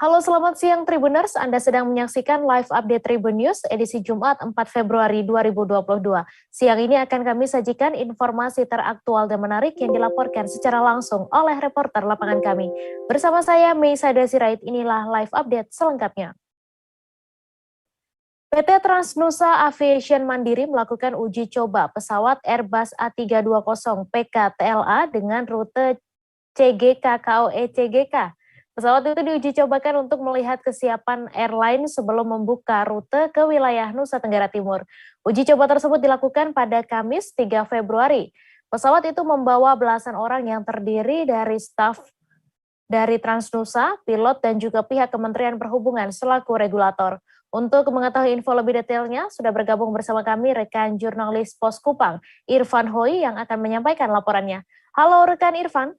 Halo, selamat siang Tribuners. Anda sedang menyaksikan live update Tribun News edisi Jumat 4 Februari 2022. Siang ini akan kami sajikan informasi teraktual dan menarik yang dilaporkan secara langsung oleh reporter lapangan kami. Bersama saya, Meisa Desirait, inilah live update selengkapnya. PT Transnusa Aviation Mandiri melakukan uji coba pesawat Airbus A320 PKTLA dengan rute CGK KOE CGK. Pesawat itu diuji cobakan untuk melihat kesiapan airline sebelum membuka rute ke wilayah Nusa Tenggara Timur. Uji coba tersebut dilakukan pada Kamis 3 Februari. Pesawat itu membawa belasan orang yang terdiri dari staf dari Transnusa, pilot, dan juga pihak Kementerian Perhubungan selaku regulator. Untuk mengetahui info lebih detailnya, sudah bergabung bersama kami rekan jurnalis Pos Kupang, Irfan Hoi, yang akan menyampaikan laporannya. Halo rekan Irfan.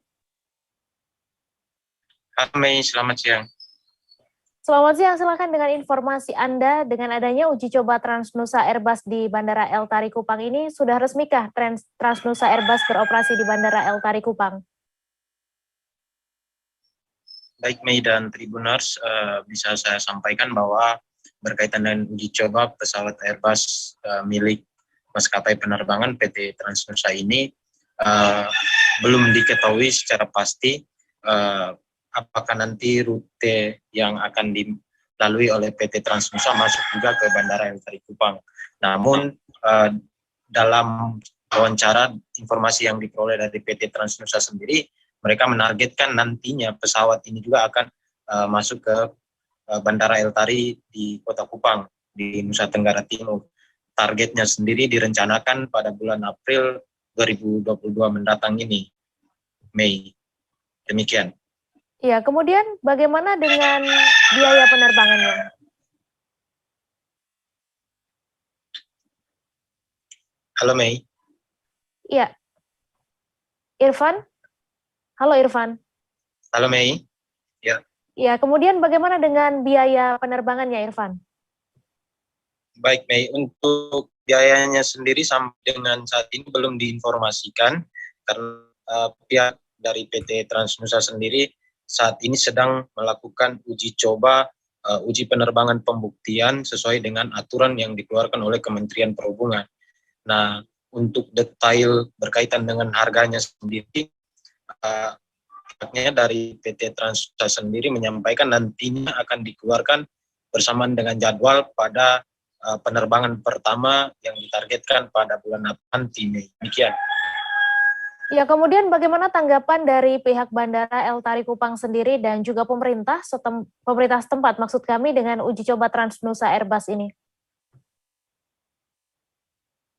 Halo Mei, selamat siang. Selamat siang, silakan dengan informasi Anda dengan adanya uji coba Transnusa Airbus di Bandara El Tari Kupang ini, sudah resmikah Transnusa Airbus beroperasi di Bandara El Tari Kupang? Baik Mei dan Tribuners, bisa saya sampaikan bahwa berkaitan dengan uji coba pesawat Airbus milik maskapai penerbangan PT Transnusa ini belum diketahui secara pasti apakah nanti rute yang akan dilalui oleh PT Transnusa masuk juga ke Bandara El Tari Kupang. Namun dalam wawancara informasi yang diperoleh dari PT Transnusa sendiri, mereka menargetkan nantinya pesawat ini juga akan masuk ke Bandara El Tari di Kota Kupang di Nusa Tenggara Timur. Targetnya sendiri direncanakan pada bulan April 2022 mendatang ini, Mei. Demikian. Ya, kemudian bagaimana dengan biaya penerbangannya? Halo Mei. Iya. Irfan? Halo Irfan. Halo Mei. Ya. Ya, kemudian bagaimana dengan biaya penerbangannya Irfan? Baik Mei, untuk biayanya sendiri sampai dengan saat ini belum diinformasikan karena pihak dari PT Transnusa sendiri saat ini sedang melakukan uji coba uji penerbangan pembuktian sesuai dengan aturan yang dikeluarkan oleh Kementerian Perhubungan. Nah, untuk detail berkaitan dengan harganya sendiri, pihaknya dari PT Transnusa sendiri menyampaikan nantinya akan dikeluarkan bersamaan dengan jadwal pada penerbangan pertama yang ditargetkan pada bulan nanti. Demikian. Ya, kemudian bagaimana tanggapan dari pihak Bandara El Tari Kupang sendiri dan juga pemerintah setempat maksud kami dengan uji coba Transnusa Airbus ini?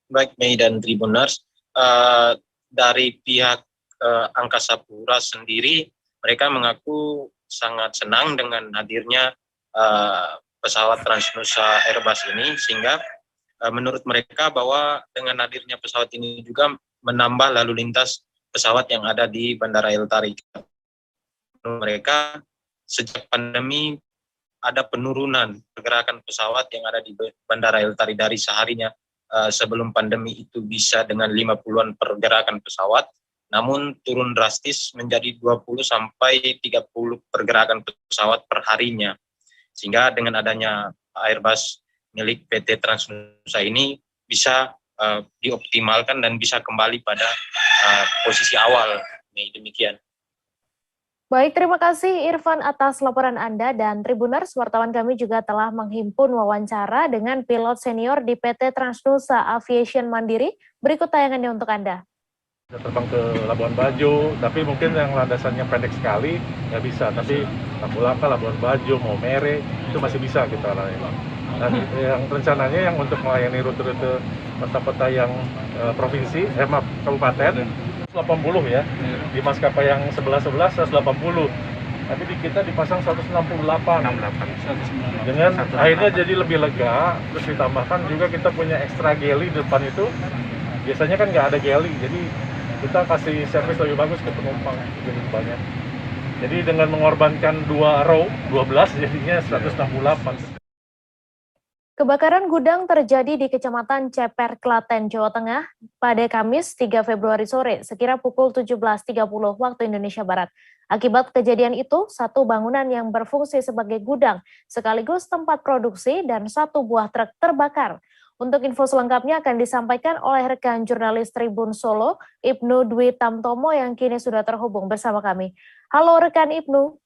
Baik Mei dan Tribuners, dari pihak Angkasa Pura sendiri, mereka mengaku sangat senang dengan hadirnya pesawat Transnusa Airbus ini, sehingga menurut mereka bahwa dengan hadirnya pesawat ini juga menambah lalu lintas pesawat yang ada di Bandara El Tari. Mereka sejak pandemi ada penurunan pergerakan pesawat yang ada di Bandara El Tari dari seharinya sebelum pandemi itu bisa dengan 50-an pergerakan pesawat, namun turun drastis menjadi 20 sampai 30 pergerakan pesawat per harinya. Sehingga dengan adanya Airbus milik PT Transnusa ini bisa dioptimalkan dan bisa kembali pada posisi awal. Demikian. Baik, terima kasih Irfan atas laporan Anda, dan Tribuners, wartawan kami juga telah menghimpun wawancara dengan pilot senior di PT Transnusa Aviation Mandiri. Berikut tayangannya untuk Anda. Terbang ke Labuan Bajo, tapi mungkin yang landasannya pendek sekali nggak bisa, tapi Lapu-Lapu, Labuan Bajo, Maumere itu masih bisa kita layani. Dan yang rencananya yang untuk melayani rute-rute kota-kota yang provinsi, kabupaten 80 ya, di maskapai yang 11-11 180. Tapi di kita dipasang 168. Dengan akhirnya jadi lebih lega, terus ditambahkan juga kita punya ekstra galley di depan itu. Biasanya kan nggak ada galley, jadi kita kasih servis lebih bagus ke penumpang lebih banyak. Jadi dengan mengorbankan 2 row 12 jadinya 168. Kebakaran gudang terjadi di Kecamatan Ceper, Klaten, Jawa Tengah pada Kamis 3 Februari sore sekira pukul 17.30 waktu Indonesia Barat. Akibat kejadian itu, satu bangunan yang berfungsi sebagai gudang sekaligus tempat produksi dan satu buah truk terbakar. Untuk info selengkapnya akan disampaikan oleh rekan jurnalis Tribun Solo, Ibnu Dwi Tamtomo yang kini sudah terhubung bersama kami. Halo rekan Ibnu.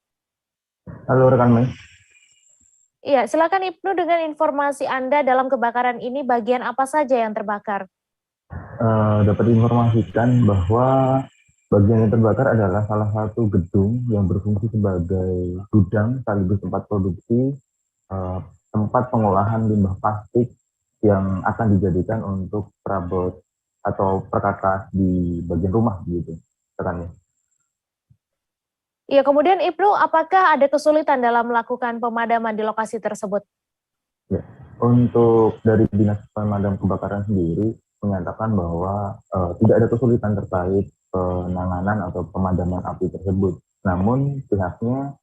Halo rekan Mei. Iya, silakan Ibnu dengan informasi Anda dalam kebakaran ini bagian apa saja yang terbakar? Dapat informasikan bahwa bagian yang terbakar adalah salah satu gedung yang berfungsi sebagai gudang sekaligus tempat produksi tempat pengolahan limbah plastik yang akan dijadikan untuk perabot atau perkakas di bagian rumah gitu, rekan Mei. Iya, kemudian Ibnu, apakah ada kesulitan dalam melakukan pemadaman di lokasi tersebut? Ya, untuk dari Dinas Pemadam Kebakaran sendiri menyatakan bahwa tidak ada kesulitan terkait penanganan atau pemadaman api tersebut. Namun pihaknya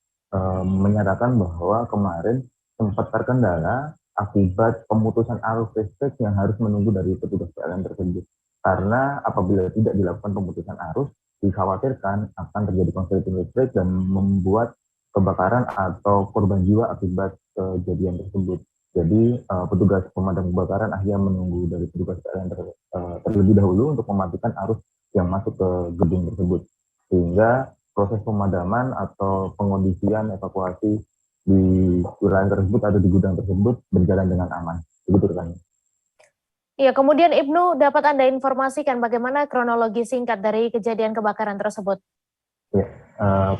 menyatakan bahwa kemarin sempat terkendala akibat pemutusan arus listrik yang harus menunggu dari petugas PLN tersebut. Karena apabila tidak dilakukan pemutusan arus, dikhawatirkan akan terjadi konsleting listrik dan membuat kebakaran atau korban jiwa akibat kejadian tersebut. Jadi petugas pemadam kebakaran akhirnya menunggu dari petugas PLN terlebih dahulu untuk mematikan arus yang masuk ke gedung tersebut. Sehingga proses pemadaman atau pengondisian evakuasi di wilayah tersebut atau di gudang tersebut berjalan dengan aman. Begitu kan? Iya, kemudian Ibnu, dapat Anda informasikan bagaimana kronologi singkat dari kejadian kebakaran tersebut? Ya,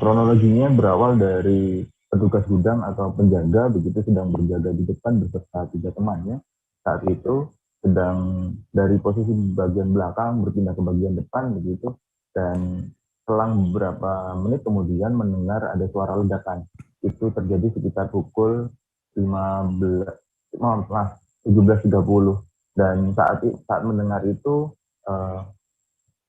kronologinya berawal dari petugas gudang atau penjaga begitu sedang berjaga di depan beserta 3 temannya. Saat itu sedang dari posisi bagian belakang berpindah ke bagian depan begitu, dan selang beberapa menit kemudian mendengar ada suara ledakan. Itu terjadi sekitar pukul 17.30, dan saat mendengar itu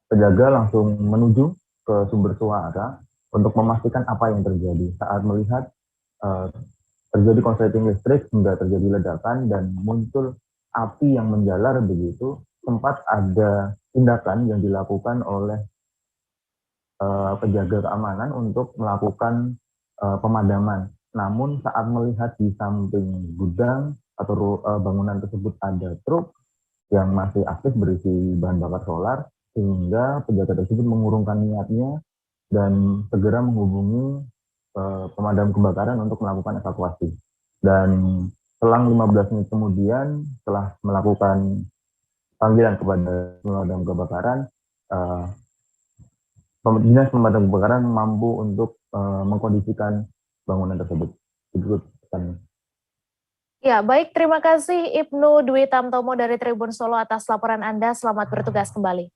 penjaga langsung menuju ke sumber suara untuk memastikan apa yang terjadi. Saat melihat terjadi konsleting listrik hingga terjadi ledakan dan muncul api yang menjalar begitu, sempat ada tindakan yang dilakukan oleh penjaga keamanan untuk melakukan pemadaman. Namun saat melihat di samping gudang atau bangunan tersebut ada truk yang masih aktif berisi bahan bakar solar, sehingga penjaga tersebut mengurungkan niatnya dan segera menghubungi pemadam kebakaran untuk melakukan evakuasi. Dan selang 15 menit kemudian, setelah melakukan panggilan kepada pemadam kebakaran, Dinas Pemadam Kebakaran mampu untuk mengkondisikan bangunan tersebut. Itu kan. Ya, baik. Terima kasih Ibnu Dwi Tamtomo dari Tribun Solo atas laporan Anda. Selamat bertugas kembali.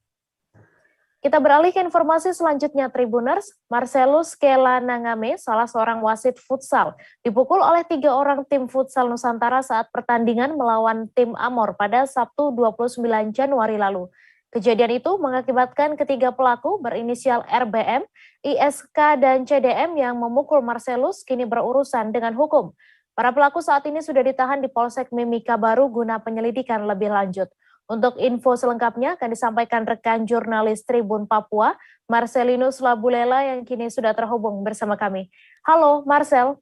Kita beralih ke informasi selanjutnya, Tribuners. Marcelus Kela Nangame, salah seorang wasit futsal, dipukul oleh 3 orang tim futsal Nusantara saat pertandingan melawan tim Amor pada Sabtu 29 Januari lalu. Kejadian itu mengakibatkan ketiga pelaku berinisial RBM, ISK, dan CDM yang memukul Marcelus kini berurusan dengan hukum. Para pelaku saat ini sudah ditahan di Polsek Mimika Baru guna penyelidikan lebih lanjut. Untuk info selengkapnya akan disampaikan rekan jurnalis Tribun Papua, Marcelinus Labulela yang kini sudah terhubung bersama kami. Halo Marcel.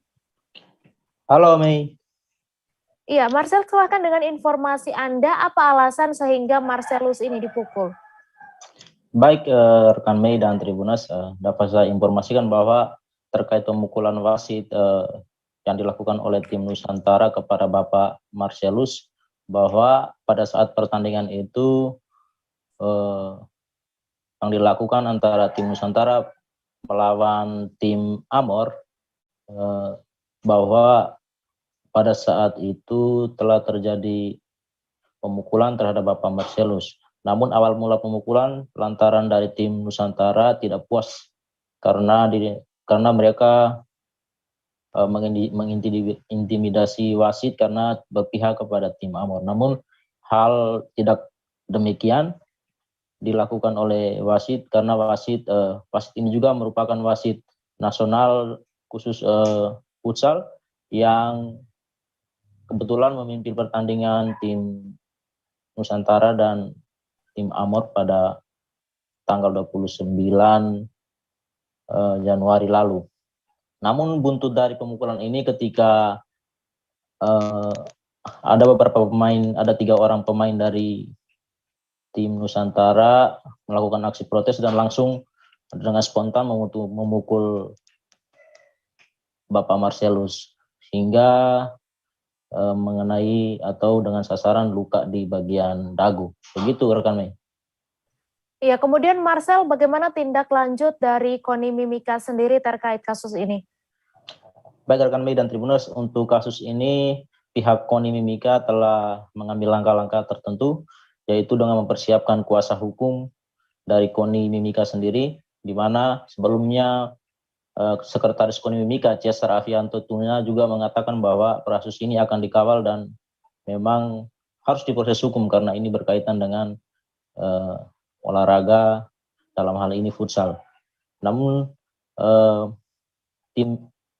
Halo Mei. Iya, Marcel, silakan dengan informasi Anda, apa alasan sehingga Marcelus ini dipukul? Baik rekan Mei dan Tribuners, dapat saya informasikan bahwa terkait pemukulan wasit yang dilakukan oleh tim Nusantara kepada Bapak Marcelus, bahwa pada saat pertandingan itu yang dilakukan antara tim Nusantara melawan tim Amor, bahwa pada saat itu telah terjadi pemukulan terhadap Bapak Marcelus. Namun awal mula pemukulan lantaran dari tim Nusantara tidak puas karena mereka mengintimidasi wasit karena berpihak kepada tim Amor. Namun hal tidak demikian dilakukan oleh wasit karena wasit ini juga merupakan wasit nasional khusus futsal yang kebetulan memimpin pertandingan tim Nusantara dan tim Amor pada tanggal 29 Januari lalu. Namun buntut dari pemukulan ini ketika ada beberapa pemain, ada 3 orang pemain dari tim Nusantara melakukan aksi protes dan langsung dengan spontan memukul Bapak Marcellus hingga mengenai atau dengan sasaran luka di bagian dagu. Begitu rekan Mei. Ya, kemudian Marcel, bagaimana tindak lanjut dari KONI Mimika sendiri terkait kasus ini? Baik rekan Mei dan Tribuners, untuk kasus ini pihak KONI Mimika telah mengambil langkah-langkah tertentu, yaitu dengan mempersiapkan kuasa hukum dari KONI Mimika sendiri, di mana sebelumnya Sekretaris KONI Mimika, Cesar Avianto Tuna, juga mengatakan bahwa kasus ini akan dikawal dan memang harus diproses hukum karena ini berkaitan dengan olahraga, dalam hal ini futsal. Namun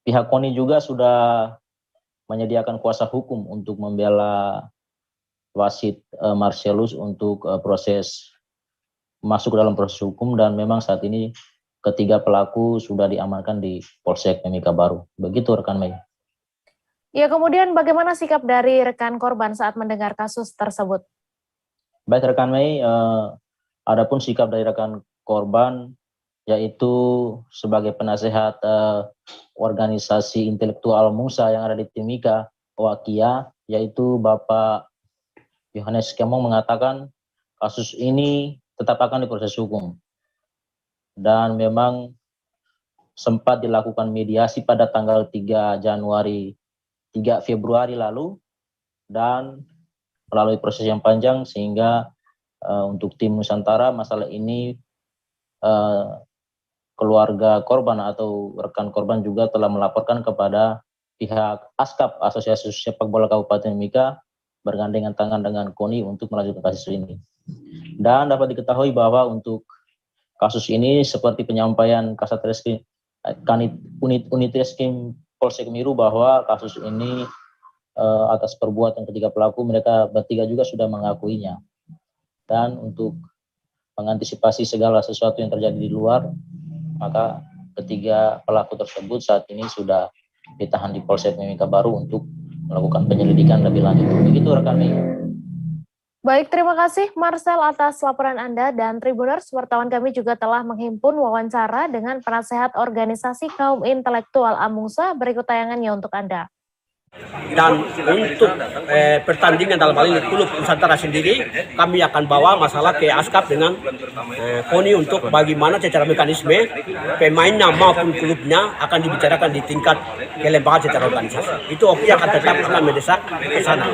pihak KONI juga sudah menyediakan kuasa hukum untuk membela wasit Marcellus untuk proses masuk dalam proses hukum, dan memang saat ini ketiga pelaku sudah diamankan di Polsek Mimika Baru. Begitu rekan Mei. Ya, kemudian bagaimana sikap dari rekan korban saat mendengar kasus tersebut? Baik rekan Mei, adapun sikap dari rekan korban, yaitu sebagai penasehat organisasi intelektual Musa yang ada di Timika, Wakia, yaitu Bapak Yohanes Kemong mengatakan kasus ini tetap akan diproses hukum. Dan memang sempat dilakukan mediasi pada tanggal 3 Februari lalu, dan melalui proses yang panjang sehingga untuk tim Nusantara masalah ini keluarga korban atau rekan korban juga telah melaporkan kepada pihak ASKAP, Asosiasi Sepak Bola Kabupaten Mimika, bergandengan tangan dengan KONI untuk melanjutkan kasus ini. Dan dapat diketahui bahwa untuk kasus ini seperti penyampaian Kasat Reskrim Unit Reskrim Polsek Miru bahwa kasus ini atas perbuatan ketiga pelaku, mereka bertiga juga sudah mengakuinya. Dan untuk mengantisipasi segala sesuatu yang terjadi di luar, maka ketiga pelaku tersebut saat ini sudah ditahan di Polsek Mimika Baru untuk melakukan penyelidikan lebih lanjut. Begitu rekan Mei. Baik, terima kasih Marcel atas laporan Anda, dan Tribuners, wartawan kami juga telah menghimpun wawancara dengan penasehat organisasi kaum intelektual Amungsa. Berikut tayangannya untuk Anda. Dan untuk pertandingan dalam hal ini klub Nusantara sendiri, kami akan bawa masalah ke ASKAP dengan KONI untuk bagaimana secara mekanisme pemainnya maupun klubnya akan dibicarakan di tingkat kelembagaan secara organisasi. Itu oke, akan tetap akan mendesak ke sana.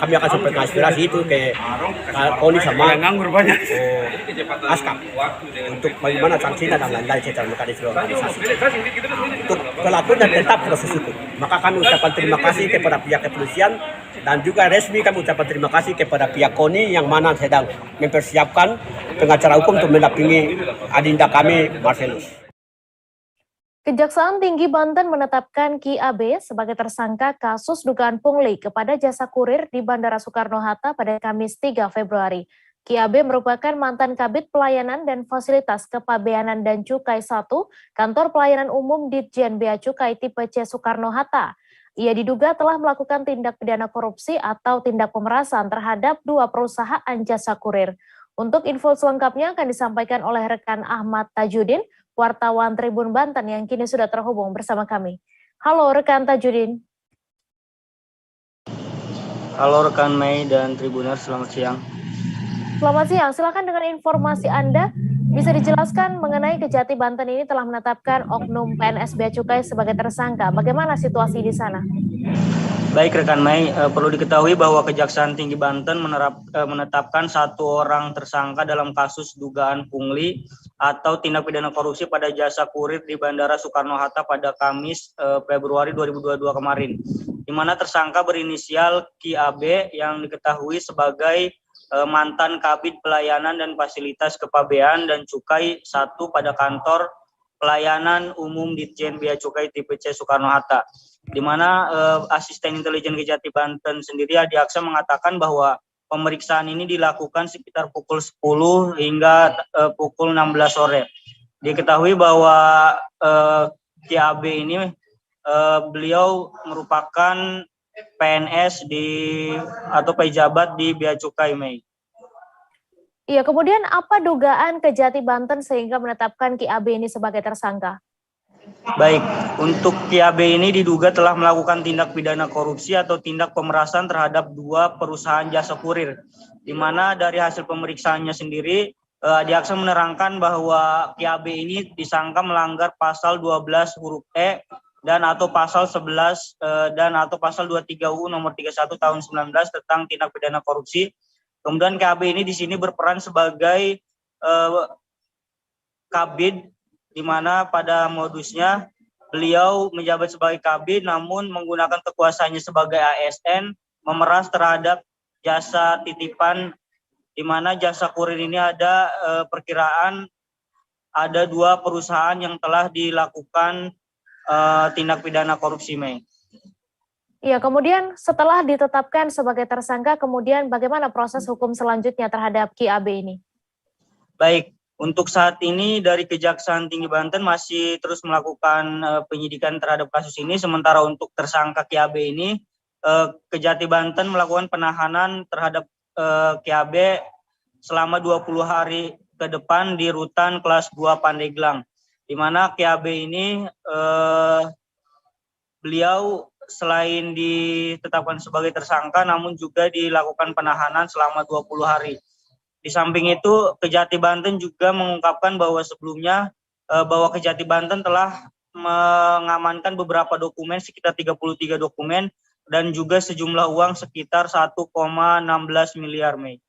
Kami akan sampaikan aspirasi itu ke KONI sama ASKAP untuk bagaimana sanksinya dan lain-lain secara mekanisme organisasi. Untuk pelakunya tetap proses hukum. Maka kami ucapkan terima kasih kepada pihak kepolisian, dan juga resmi kami ucapkan terima kasih kepada pihak KONI yang mana sedang mempersiapkan pengacara hukum untuk mendampingi adinda kami Marcellus. Kejaksaan Tinggi Banten menetapkan Ki AB sebagai tersangka kasus dugaan pungli kepada jasa kurir di Bandara Soekarno-Hatta pada Kamis 3 Februari. Ki AB merupakan mantan Kabid Pelayanan dan Fasilitas Kepabeanan dan Cukai 1, Kantor Pelayanan Umum Ditjen Bea Cukai tipe C Soekarno-Hatta. Ia diduga telah melakukan tindak pidana korupsi atau tindak pemerasan terhadap 2 perusahaan jasa kurir. Untuk info selengkapnya akan disampaikan oleh rekan Ahmad Tajudin, wartawan Tribun Banten yang kini sudah terhubung bersama kami. Halo rekan Tajudin. Halo rekan Mei dan Tribuners, selamat siang. Selamat siang, silakan dengan informasi Anda. Bisa dijelaskan mengenai Kejati Banten ini telah menetapkan oknum PNS Bea Cukai sebagai tersangka. Bagaimana situasi di sana? Baik rekan Mei, perlu diketahui bahwa Kejaksaan Tinggi Banten menetapkan 1 orang tersangka dalam kasus dugaan pungli atau tindak pidana korupsi pada jasa kurir di Bandara Soekarno-Hatta pada Kamis Februari 2022 kemarin, di mana tersangka berinisial Ki AB yang diketahui sebagai mantan Kabid Pelayanan dan Fasilitas Kepabeanan dan Cukai 1 pada kantor Pelayanan Umum Ditjen Bea Cukai tipe C Soekarno-Hatta, di mana Asisten Intelijen Kejati Banten sendiri Adi Aksa mengatakan bahwa pemeriksaan ini dilakukan sekitar pukul 10 hingga pukul 16 sore. Diketahui bahwa KAB ini beliau merupakan PNS atau pejabat di Bea Cukai, Mei. Iya, kemudian apa dugaan Kejati Banten sehingga menetapkan KAB ini sebagai tersangka? Baik, untuk KAB ini diduga telah melakukan tindak pidana korupsi atau tindak pemerasan terhadap 2 perusahaan jasa kurir, di mana dari hasil pemeriksaannya sendiri, Adi Aksa menerangkan bahwa KAB ini disangka melanggar pasal 12 huruf E dan atau pasal 11 dan atau pasal 23 UU nomor 31 tahun 19 tentang tindak pidana korupsi. Kemudian KAB ini di sini berperan sebagai kabid, di mana pada modusnya beliau menjabat sebagai kabid namun menggunakan kekuasaannya sebagai ASN memeras terhadap jasa titipan, di mana jasa kurir ini ada perkiraan ada 2 perusahaan yang telah dilakukan tindak pidana korupsi, Mei. Iya, kemudian setelah ditetapkan sebagai tersangka, kemudian bagaimana proses hukum selanjutnya terhadap KAB ini? Baik, untuk saat ini dari Kejaksaan Tinggi Banten masih terus melakukan penyidikan terhadap kasus ini. Sementara untuk tersangka KAB ini, Kejati Banten melakukan penahanan terhadap KAB selama 20 hari ke depan di rutan kelas 2 Pandeglang, di mana KAB ini beliau selain ditetapkan sebagai tersangka namun juga dilakukan penahanan selama 20 hari. Di samping itu, Kejati Banten juga mengungkapkan bahwa sebelumnya bahwa Kejati Banten telah mengamankan beberapa dokumen, sekitar 33 dokumen, dan juga sejumlah uang sekitar 1,16 miliar, Mei.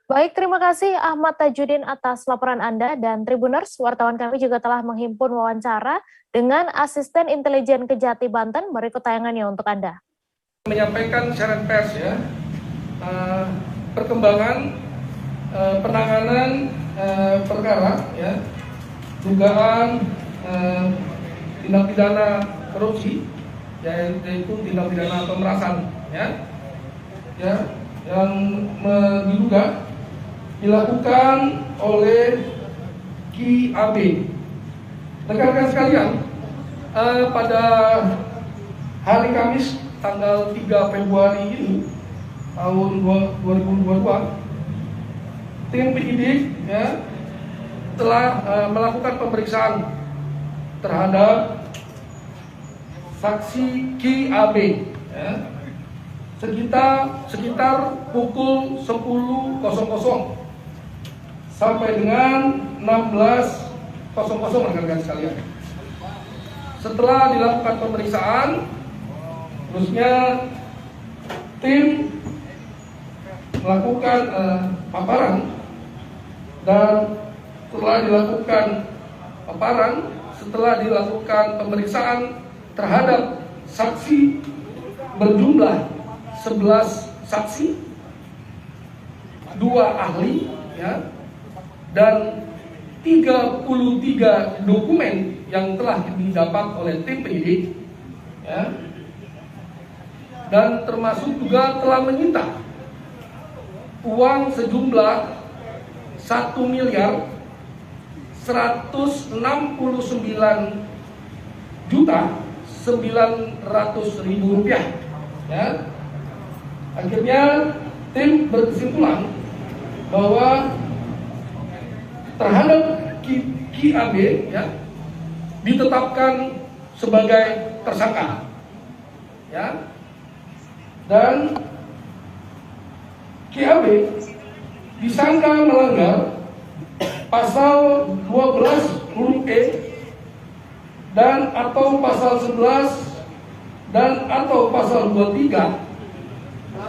Baik, terima kasih Ahmad Tajudin atas laporan Anda, dan Tribuners, wartawan kami juga telah menghimpun wawancara dengan Asisten Intelijen Kejati Banten. Berikut tayangannya untuk Anda. Menyampaikan siaran pers ya, perkembangan penanganan perkara ya, dugaan tindak pidana korupsi, yaitu tindak pidana pemerasan ya, yang diduga dilakukan oleh KAB. Rekan-rekan sekalian, pada hari Kamis tanggal 3 Februari ini tahun 2022, tim penyidik ya, telah melakukan pemeriksaan terhadap saksi KAB ya, sekitar pukul 10.00 sampai dengan 16.00, rekan-rekan sekalian. Setelah dilakukan pemeriksaan, terusnya tim melakukan paparan, dan setelah dilakukan pemeriksaan terhadap saksi berjumlah 11 saksi, 2 ahli ya, dan 33 dokumen yang telah didapat oleh tim penyidik ya, dan termasuk juga telah menyita uang sejumlah 1.169.900.000 rupiah ya. Akhirnya tim berkesimpulan bahwa terhadap KAB ya, ditetapkan sebagai tersangka ya, dan KAB disangka melanggar pasal 12 huruf E dan atau pasal 11 dan atau pasal 23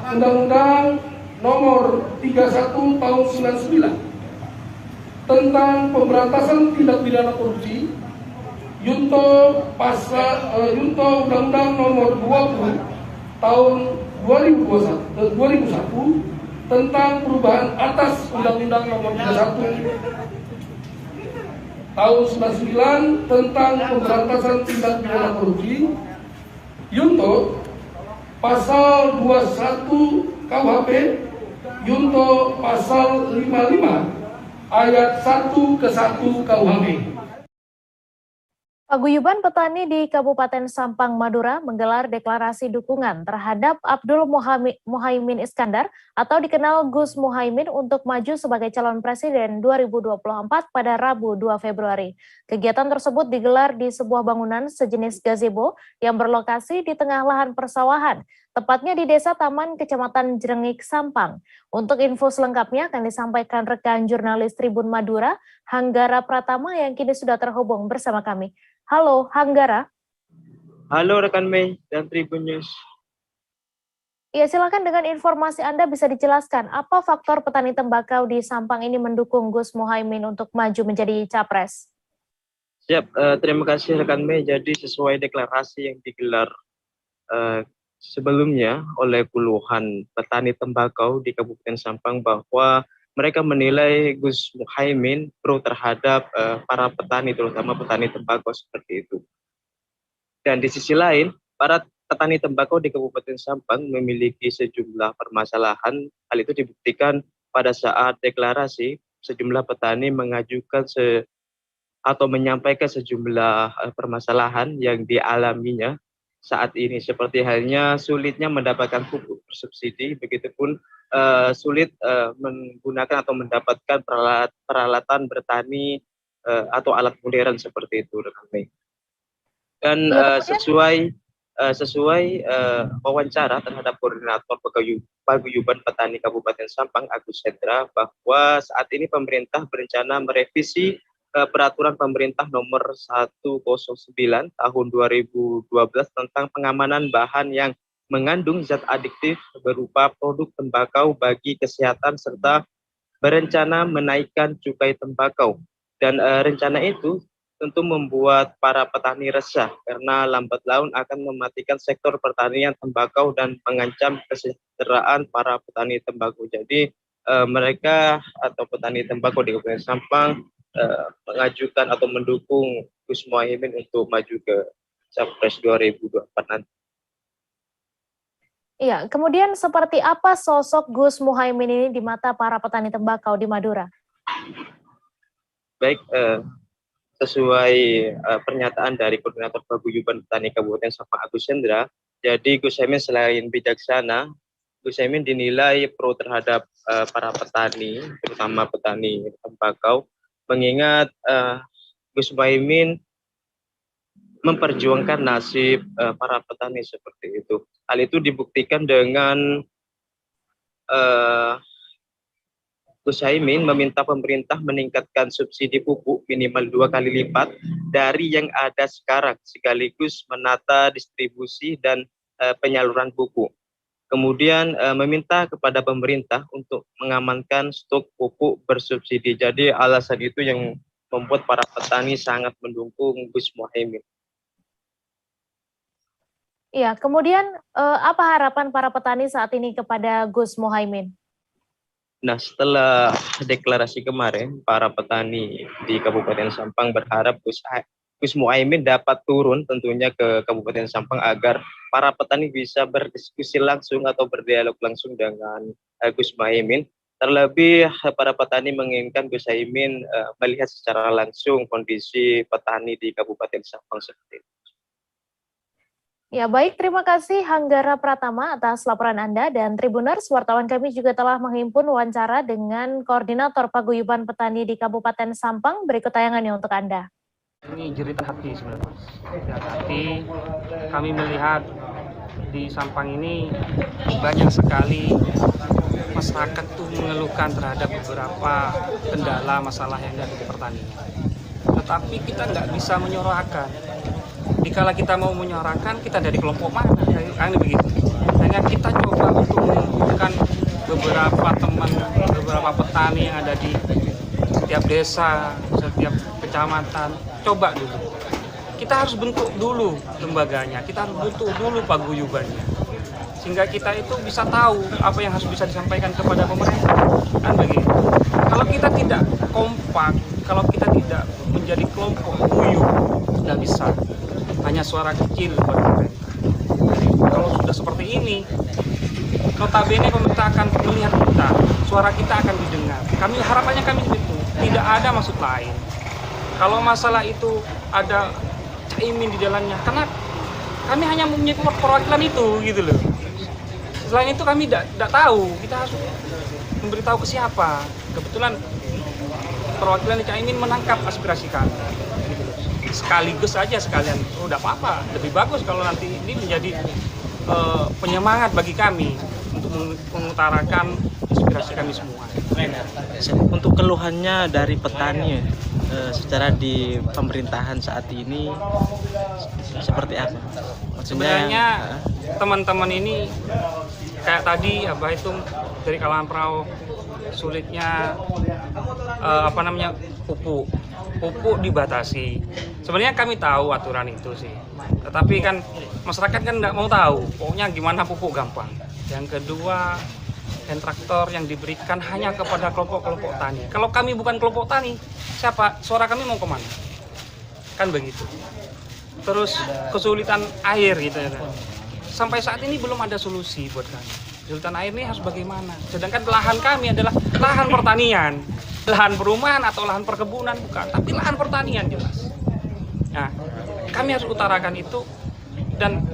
Undang-Undang nomor 31 tahun 99 tentang pemberantasan tindak pidana korupsi, Yunto Undang-Undang nomor 20 tahun 2001 tentang perubahan atas Undang-Undang nomor 31 tahun 99 tentang pemberantasan tindak pidana korupsi, Yunto pasal 21 KUHP, Yunto pasal 55 ayat 1 ke 1 KUHP. Paguyuban petani di Kabupaten Sampang, Madura menggelar deklarasi dukungan terhadap Abdul Muhaimin Iskandar atau dikenal Gus Muhaimin untuk maju sebagai calon presiden 2024 pada Rabu 2 Februari. Kegiatan tersebut digelar di sebuah bangunan sejenis gazebo yang berlokasi di tengah lahan persawahan, tepatnya di Desa Taman, Kecamatan Jrengik, Sampang. Untuk info selengkapnya akan disampaikan rekan jurnalis Tribun Madura, Hanggara Pratama yang kini sudah terhubung bersama kami. Halo, Hanggara. Halo rekan Mei dan Tribun News. Ya, silakan dengan informasi Anda bisa dijelaskan apa faktor petani tembakau di Sampang ini mendukung Gus Muhaimin untuk maju menjadi capres? Siap, terima kasih rekan Mei. Jadi sesuai deklarasi yang digelar sebelumnya oleh puluhan petani tembakau di Kabupaten Sampang bahwa mereka menilai Gus Muhaimin pro terhadap para petani, terutama petani tembakau seperti itu. Dan di sisi lain, para petani tembakau di Kabupaten Sampang memiliki sejumlah permasalahan. Hal itu dibuktikan pada saat deklarasi, sejumlah petani mengajukan atau menyampaikan sejumlah permasalahan yang dialaminya saat ini, seperti halnya sulitnya mendapatkan pupuk bersubsidi, begitupun sulit menggunakan atau mendapatkan peralatan bertani atau alat modern seperti itu, rekan Mei. Dan sesuai wawancara terhadap koordinator paguyuban petani Kabupaten Sampang, Agus Hendra, bahwa saat ini pemerintah berencana merevisi peraturan pemerintah nomor 109 tahun 2012 tentang pengamanan bahan yang mengandung zat adiktif berupa produk tembakau bagi kesehatan serta berencana menaikkan cukai tembakau. Dan rencana itu tentu membuat para petani resah karena lambat laun akan mematikan sektor pertanian tembakau dan mengancam kesejahteraan para petani tembakau. Jadi mereka atau petani tembakau di Kabupaten Sampang mengajukan atau mendukung Gus Muhaimin untuk maju ke Capres 2024 nanti. Iya, kemudian seperti apa sosok Gus Muhaimin ini di mata para petani tembakau di Madura? Baik, sesuai pernyataan dari Koordinator Paguyuban Petani Kabupaten Sampang, Agus Hendra, jadi Gus Muhaimin selain bijaksana, Gus Muhaimin dinilai pro terhadap para petani, terutama petani tembakau, mengingat Gus Muhaimin memperjuangkan nasib para petani seperti itu. Hal itu dibuktikan dengan Gus Muhaimin meminta pemerintah meningkatkan subsidi pupuk minimal 2 kali lipat dari yang ada sekarang, sekaligus menata distribusi dan penyaluran pupuk. Kemudian meminta kepada pemerintah untuk mengamankan stok pupuk bersubsidi. Jadi alasan itu yang membuat para petani sangat mendukung Gus Muhaimin. Iya, kemudian apa harapan para petani saat ini kepada Gus Muhaimin? Nah, setelah deklarasi kemarin, para petani di Kabupaten Sampang berharap Gus Muhaimin dapat turun tentunya ke Kabupaten Sampang agar para petani bisa berdiskusi langsung atau berdialog langsung dengan Gus Muhaimin. Terlebih para petani menginginkan Gus Muhaimin melihat secara langsung kondisi petani di Kabupaten Sampang seperti itu. Ya, baik, terima kasih Hanggara Pratama atas laporan Anda, dan Tribuners, wartawan kami juga telah menghimpun wawancara dengan Koordinator Paguyuban Petani di Kabupaten Sampang. Berikut tayangannya untuk Anda. Ini jeritan hati sebenarnya. Jeritan hati, kami melihat di Sampang ini banyak sekali masyarakat tuh mengeluhkan terhadap beberapa kendala masalah yang ada di pertanian. Tetapi kita nggak bisa menyuarakan. Dikala kita mau menyuarakan, kita dari kelompok mana? Kan begitu. Hanya kita coba untuk mengumpulkan beberapa teman, beberapa petani yang ada di setiap desa, setiap kecamatan. Coba dulu. Kita harus bentuk dulu lembaganya, kita harus bentuk dulu paguyubannya. Sehingga kita itu bisa tahu apa yang harus bisa disampaikan kepada pemerintah. Kan begitu. Kalau kita tidak kompak, kalau kita tidak menjadi kelompok buyut, nggak bisa. Hanya suara kecil buat pemerintah. Jadi kalau sudah seperti ini, notabene pemerintah akan melihat kita, suara kita akan didengar. Harapannya kami itu tidak ada maksud lain. Kalau masalah itu ada Caimin di dalamnya, karena kami hanya mempunyai perwakilan itu, gitu loh. Selain itu kami tidak tahu, kita harus memberitahu ke siapa. Kebetulan perwakilan Caimin menangkap aspirasi kami. Gitu loh. Sekaligus aja sekalian, udah apa-apa. Lebih bagus kalau nanti ini menjadi penyemangat bagi kami untuk mengutarakan aspirasi kami semua. Untuk keluhannya dari petani secara di pemerintahan saat ini seperti apa? Sebenarnya teman-teman ini kayak tadi Abah itu dari kalangan perahu sulitnya pupuk dibatasi. Sebenarnya kami tahu aturan itu sih, tetapi kan masyarakat kan nggak mau tahu. Pokoknya gimana pupuk gampang. Yang kedua, hand traktor yang diberikan hanya kepada kelompok-kelompok tani. Kalau kami bukan kelompok tani, siapa? Suara kami mau kemana? Kan begitu. Terus kesulitan air gitu ya. Sampai saat ini belum ada solusi buat kami. Kesulitan air ini harus bagaimana? Sedangkan lahan kami adalah lahan pertanian. Lahan perumahan atau lahan perkebunan bukan, tapi lahan pertanian jelas. Nah, kami harus utarakan itu dan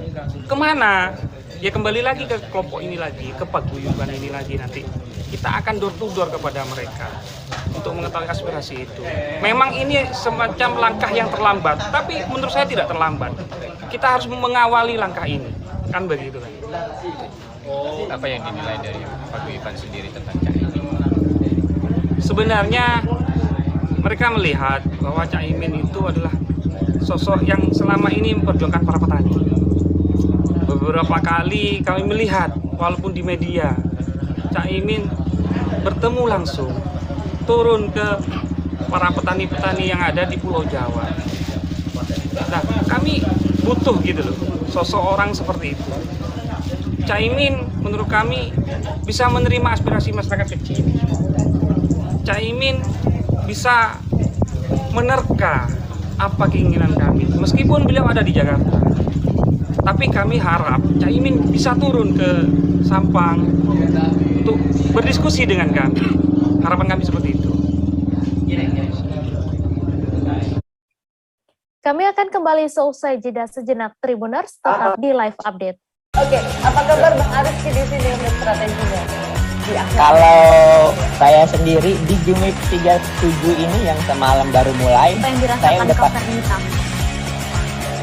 kemana? Ya kembali lagi ke kelompok ini lagi, ke paguyuban ini lagi nanti. Kita akan door to door kepada mereka untuk mengetahui aspirasi itu. Memang ini semacam langkah yang terlambat, tapi menurut saya tidak terlambat. Kita harus mengawali langkah ini, kan begitu kan? Apa yang dinilai dari paguyuban sendiri tentang Caimin? Sebenarnya mereka melihat bahwa Caimin itu adalah sosok yang selama ini memperjuangkan para petani. Beberapa kali kami melihat, walaupun di media, Caimin bertemu langsung, turun ke para petani-petani yang ada di Pulau Jawa. Nah, kami butuh gitu loh, sosok orang seperti itu. Caimin menurut kami bisa menerima aspirasi masyarakat kecil. Caimin bisa menerka apa keinginan kami, meskipun beliau ada di Jakarta. Tapi kami harap Caimin bisa turun ke Sampang untuk berdiskusi dengan kami. Harapan kami seperti itu. Kami akan kembali seusai jeda sejenak. Tribuners, tetap di live update. Oke, apa kabar Bang Arief di sini untuk strateginya? Kalau saya sendiri di Jumip 37 ini yang semalam baru mulai, saya udah hitam.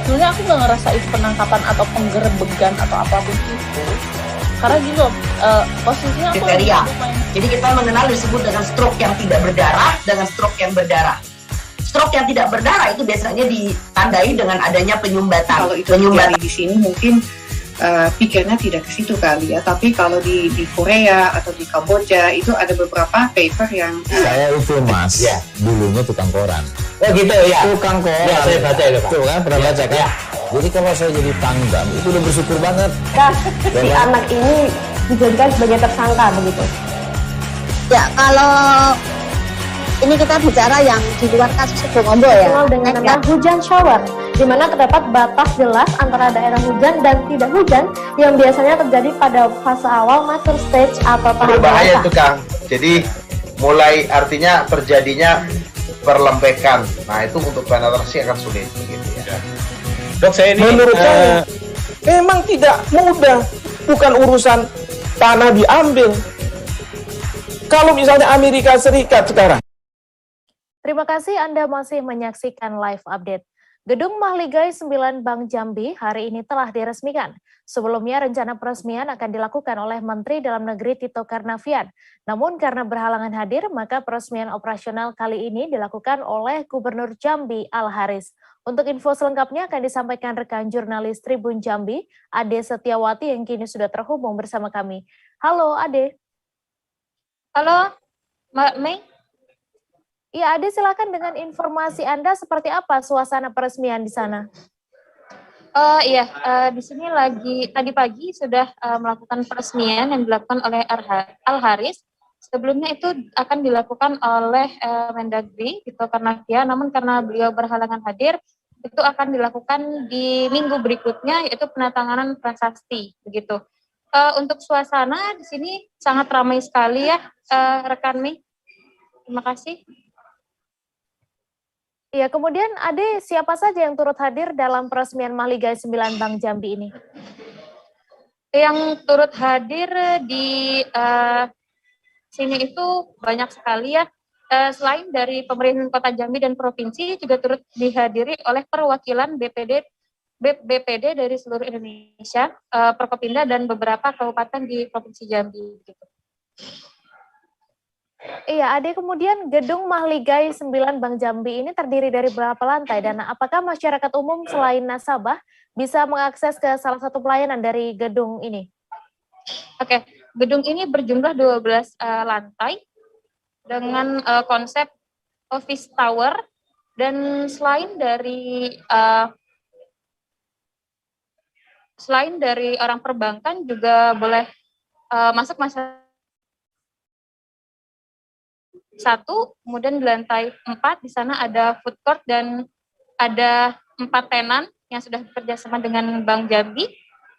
Sebenarnya aku nggak ngerasain penangkapan atau penggerebegan atau apapun itu, karena gitu posisinya aku kriteria. Jadi kita mengenal disebut dengan stroke yang tidak berdarah dengan stroke yang berdarah. Stroke yang tidak berdarah itu biasanya ditandai dengan adanya penyumbatan. Kalau itu penyumbatan di sini mungkin pikirnya tidak ke situ kali ya, tapi kalau di Korea atau di Kamboja itu ada beberapa paper yang saya itu mas, ya. Dulunya tukang koran. Oh gitu ya. Tukang koran. Ya, saya baca itu Pak. Tuh kan pernah baca kan? Ya. Jadi kalau saya jadi pangdam itu udah bersyukur banget. Nah, si anak ini dijadikan sebagai tersangka begitu. Ya kalau ini kita bicara yang di luar kasus Bongombo ya. Dengan nama hujan shower, di mana terdapat batas jelas antara daerah hujan dan tidak hujan yang biasanya terjadi pada fase awal mature stage atau tahap berbahaya itu Kang. Jadi mulai artinya terjadinya perlembekan. Nah itu untuk penetrasi akan sulit gitu ya. Dok, saya ini menurut saya memang tidak mudah, bukan urusan tanah diambil. Kalau misalnya Amerika Serikat sekarang. Terima kasih Anda masih menyaksikan live update. Gedung Mahligai 9 Bank Jambi hari ini telah diresmikan. Sebelumnya rencana peresmian akan dilakukan oleh Menteri Dalam Negeri Tito Karnavian. Namun karena berhalangan hadir, maka peresmian operasional kali ini dilakukan oleh Gubernur Jambi Al-Haris. Untuk info selengkapnya akan disampaikan rekan jurnalis Tribun Jambi, Ade Setiawati yang kini sudah terhubung bersama kami. Halo Ade. Halo Mbak Mei. Ya, Ade silakan dengan informasi Anda seperti apa suasana peresmian di sana? Di sini lagi tadi pagi sudah melakukan peresmian yang dilakukan oleh Al-Haris Sebelumnya itu akan dilakukan oleh Mendagri gitu karena namun karena beliau berhalangan hadir, itu akan dilakukan di minggu berikutnya yaitu penandatanganan prasasti begitu. Untuk suasana di sini sangat ramai sekali ya rekan Mei. Terima kasih. Ya, kemudian Ade, siapa saja yang turut hadir dalam peresmian Mahligai 9 Bank Jambi ini? Yang turut hadir di sini itu banyak sekali ya. Selain dari pemerintah Kota Jambi dan Provinsi, juga turut dihadiri oleh perwakilan BPD dari seluruh Indonesia, Prokopimda dan beberapa kabupaten di Provinsi Jambi. Gitu. Iya, Ade, kemudian gedung Mahligai 9 Bank Jambi ini terdiri dari berapa lantai dan apakah masyarakat umum selain nasabah bisa mengakses ke salah satu pelayanan dari gedung ini? Oke, gedung ini berjumlah 12 lantai dengan konsep office tower dan selain dari orang perbankan juga boleh masuk satu, kemudian di lantai 4 di sana ada food court dan ada 4 tenan yang sudah bekerjasama dengan Bank Jambi.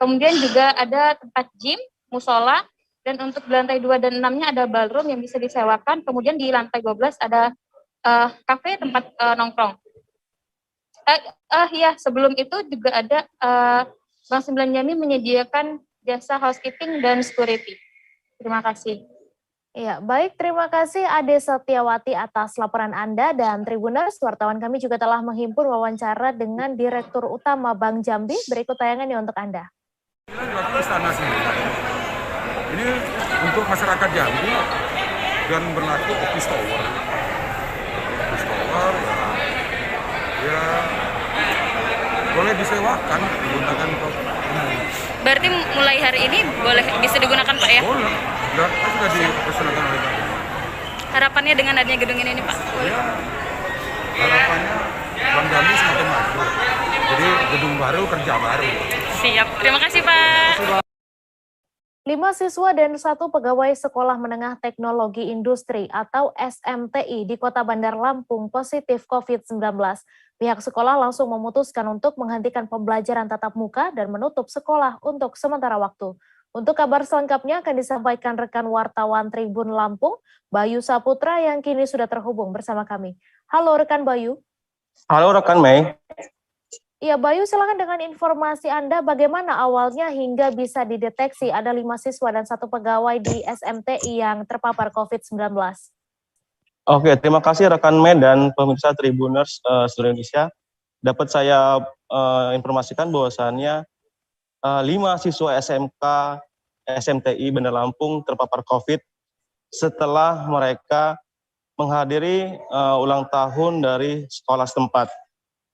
Kemudian juga ada tempat gym, musola, dan untuk di lantai 2 dan 6-nya ada ballroom yang bisa disewakan. Kemudian di lantai 12 ada kafe tempat nongkrong. Ya, sebelum itu juga ada Bank 9 Jambi menyediakan jasa housekeeping dan security. Terima kasih. Ya, baik, terima kasih Ade Setiawati atas laporan Anda dan Tribuners. Wartawan kami juga telah menghimpun wawancara dengan Direktur Utama Bank Jambi. Berikut tayangannya untuk Anda. Istana sendiri. Ini untuk masyarakat Jambi dan berlaku office tower. Office tower ya boleh disewakan menggunakan Berarti mulai hari ini bisa digunakan Pak ya? Boleh, sudah dipersilakan oleh Pak. Harapannya dengan adanya gedung ini nih Pak? Ya, harapannya Bank Jambi semakin maju. Jadi gedung baru, kerja baru. Siap, terima kasih Pak. 5 siswa dan 1 pegawai Sekolah Menengah Teknologi Industri atau SMTI di Kota Bandar Lampung positif COVID-19. Pihak sekolah langsung memutuskan untuk menghentikan pembelajaran tatap muka dan menutup sekolah untuk sementara waktu. Untuk kabar selengkapnya akan disampaikan rekan wartawan Tribun Lampung, Bayu Saputra yang kini sudah terhubung bersama kami. Halo rekan Bayu. Halo rekan Mei. Ya, Bayu, silakan dengan informasi Anda bagaimana awalnya hingga bisa dideteksi ada 5 siswa dan 1 pegawai di SMTI yang terpapar COVID-19. Oke, terima kasih rekan Mei dan pemirsa Tribuners seluruh Indonesia. Dapat saya informasikan bahwasannya 5 siswa SMK SMTI Bandar Lampung terpapar COVID setelah mereka menghadiri ulang tahun dari sekolah setempat.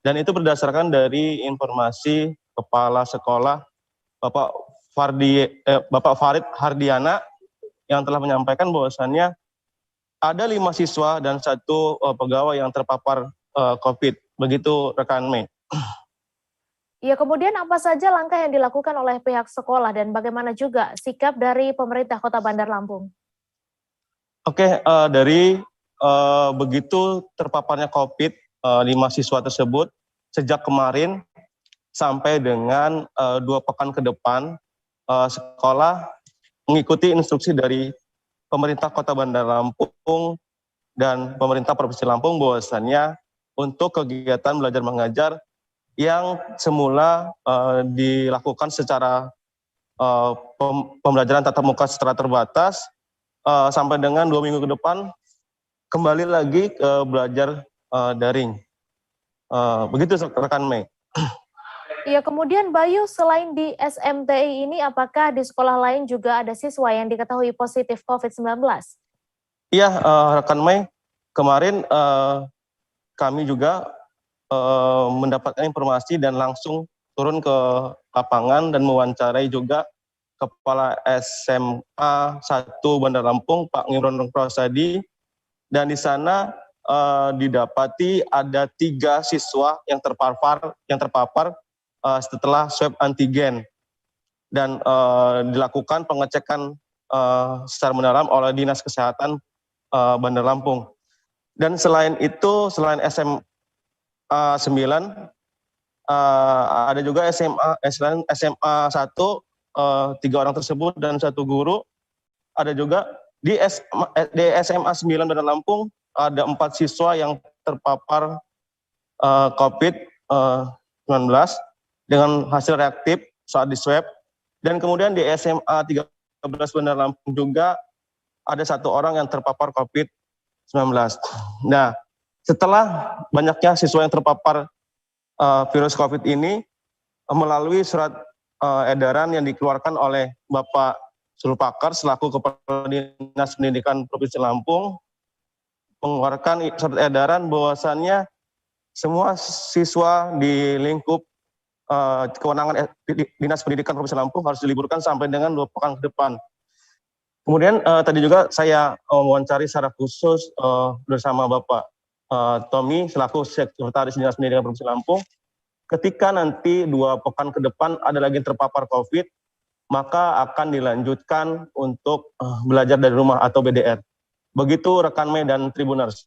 Dan itu berdasarkan dari informasi Kepala Sekolah Bapak Farid Hardiana yang telah menyampaikan bahwasannya ada 5 siswa dan 1 pegawai yang terpapar COVID. Begitu rekan Mei. Ya, kemudian apa saja langkah yang dilakukan oleh pihak sekolah dan bagaimana juga sikap dari pemerintah Kota Bandar Lampung? Oke, dari begitu terpaparnya COVID, 5 siswa tersebut sejak kemarin sampai dengan 2 pekan ke depan, sekolah mengikuti instruksi dari pemerintah Kota Bandar Lampung dan pemerintah Provinsi Lampung bahwasannya untuk kegiatan belajar mengajar yang semula dilakukan secara pembelajaran tatap muka secara terbatas sampai dengan 2 minggu ke depan kembali lagi ke belajar daring. Begitu rekan Mei. Iya, kemudian Bayu, selain di SMTI ini, apakah di sekolah lain juga ada siswa yang diketahui positif COVID-19? Iya, rekan Mei, kemarin kami juga mendapatkan informasi dan langsung turun ke lapangan dan mewawancarai juga Kepala SMA 1 Bandar Lampung, Pak Ngimron Prasadi, dan di sana didapati ada 3 siswa yang terpapar setelah swab antigen dan dilakukan pengecekan secara mendalam oleh Dinas Kesehatan Bandar Lampung. Dan selain itu, selain SMA 9, ada juga selain SMA 1, 3 orang tersebut dan 1 guru. Ada juga di SMA 9 Bandar Lampung ada 4 siswa yang terpapar COVID-19 dengan hasil reaktif saat di swab. Dan kemudian di SMA 13 Bandar Lampung juga ada 1 orang yang terpapar COVID-19. Nah, setelah banyaknya siswa yang terpapar virus COVID ini, melalui surat edaran yang dikeluarkan oleh Bapak Sulpakar selaku Kepala Dinas Pendidikan Provinsi Lampung, mengeluarkan surat edaran bahwasannya semua siswa di lingkup kewenangan Dinas Pendidikan Provinsi Lampung harus diliburkan sampai dengan 2 pekan ke depan. Kemudian tadi juga saya mewawancari secara khusus bersama Bapak Tommy selaku Sekretaris Dinas Pendidikan Provinsi Lampung. Ketika nanti 2 pekan ke depan ada lagi terpapar COVID, maka akan dilanjutkan untuk belajar dari rumah atau BDR. Begitu rekan Mei dan Tribuners.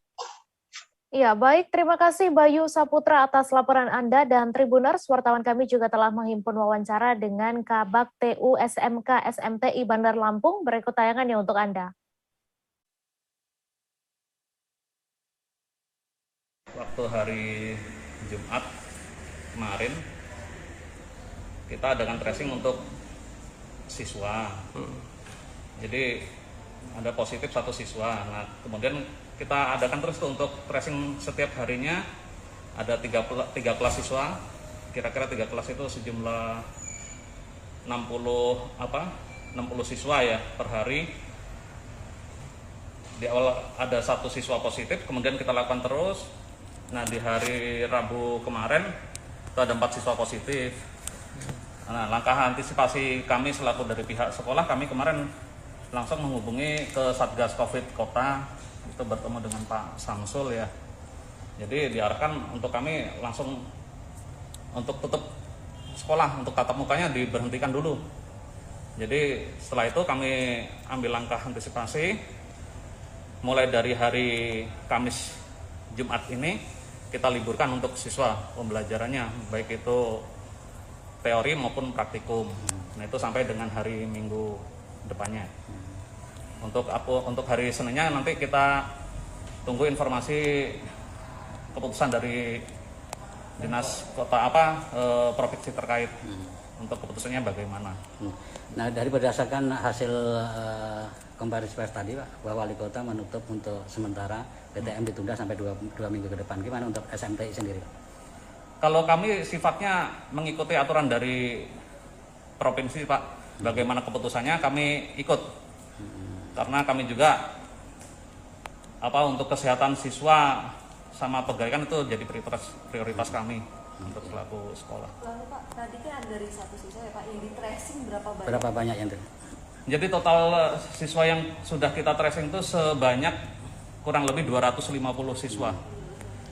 Ya, baik. Terima kasih Bayu Saputra atas laporan Anda, dan Tribuners, wartawan kami juga telah menghimpun wawancara dengan Kabak TU SMK SMTI Bandar Lampung. Berikut tayangannya untuk Anda. Waktu hari Jumat kemarin, kita adakan tracing untuk siswa. Jadi ada positif 1 siswa. Nah, kemudian kita adakan terus tuh untuk tracing setiap harinya. Ada 3 kelas siswa, kira-kira 3 kelas itu sejumlah 60 siswa ya per hari. Di awal ada 1 siswa positif, kemudian kita lakukan terus. Nah, di hari Rabu kemarin itu ada 4 siswa positif. Nah, langkah antisipasi kami selaku dari pihak sekolah, kami kemarin langsung menghubungi ke Satgas COVID Kota, itu bertemu dengan Pak Samsul ya. Jadi diarahkan untuk kami langsung untuk tutup sekolah, untuk tatap mukanya diberhentikan dulu. Jadi setelah itu kami ambil langkah antisipasi, mulai dari hari Kamis Jumat ini kita liburkan untuk siswa pembelajarannya, baik itu teori maupun praktikum. Nah, itu sampai dengan hari Minggu depannya. Untuk hari Seninnya nanti kita tunggu informasi keputusan dari dinas kota provinsi terkait untuk keputusannya bagaimana. Nah, dari berdasarkan hasil konferensi pers tadi, Pak, bahwa wali kota menutup untuk sementara PTM ditunda sampai 2 minggu ke depan. Gimana untuk SMTI sendiri, Pak? Kalau kami sifatnya mengikuti aturan dari provinsi, Pak. Bagaimana keputusannya kami ikut. Karena kami juga untuk kesehatan siswa sama pegawai kan itu jadi prioritas kami untuk pelaku sekolah. Lalu Pak, tadi kan dari 1 siswa ya Pak, yang di tracing berapa banyak? Berapa banyak yang Jadi total siswa yang sudah kita tracing itu sebanyak kurang lebih 250 siswa.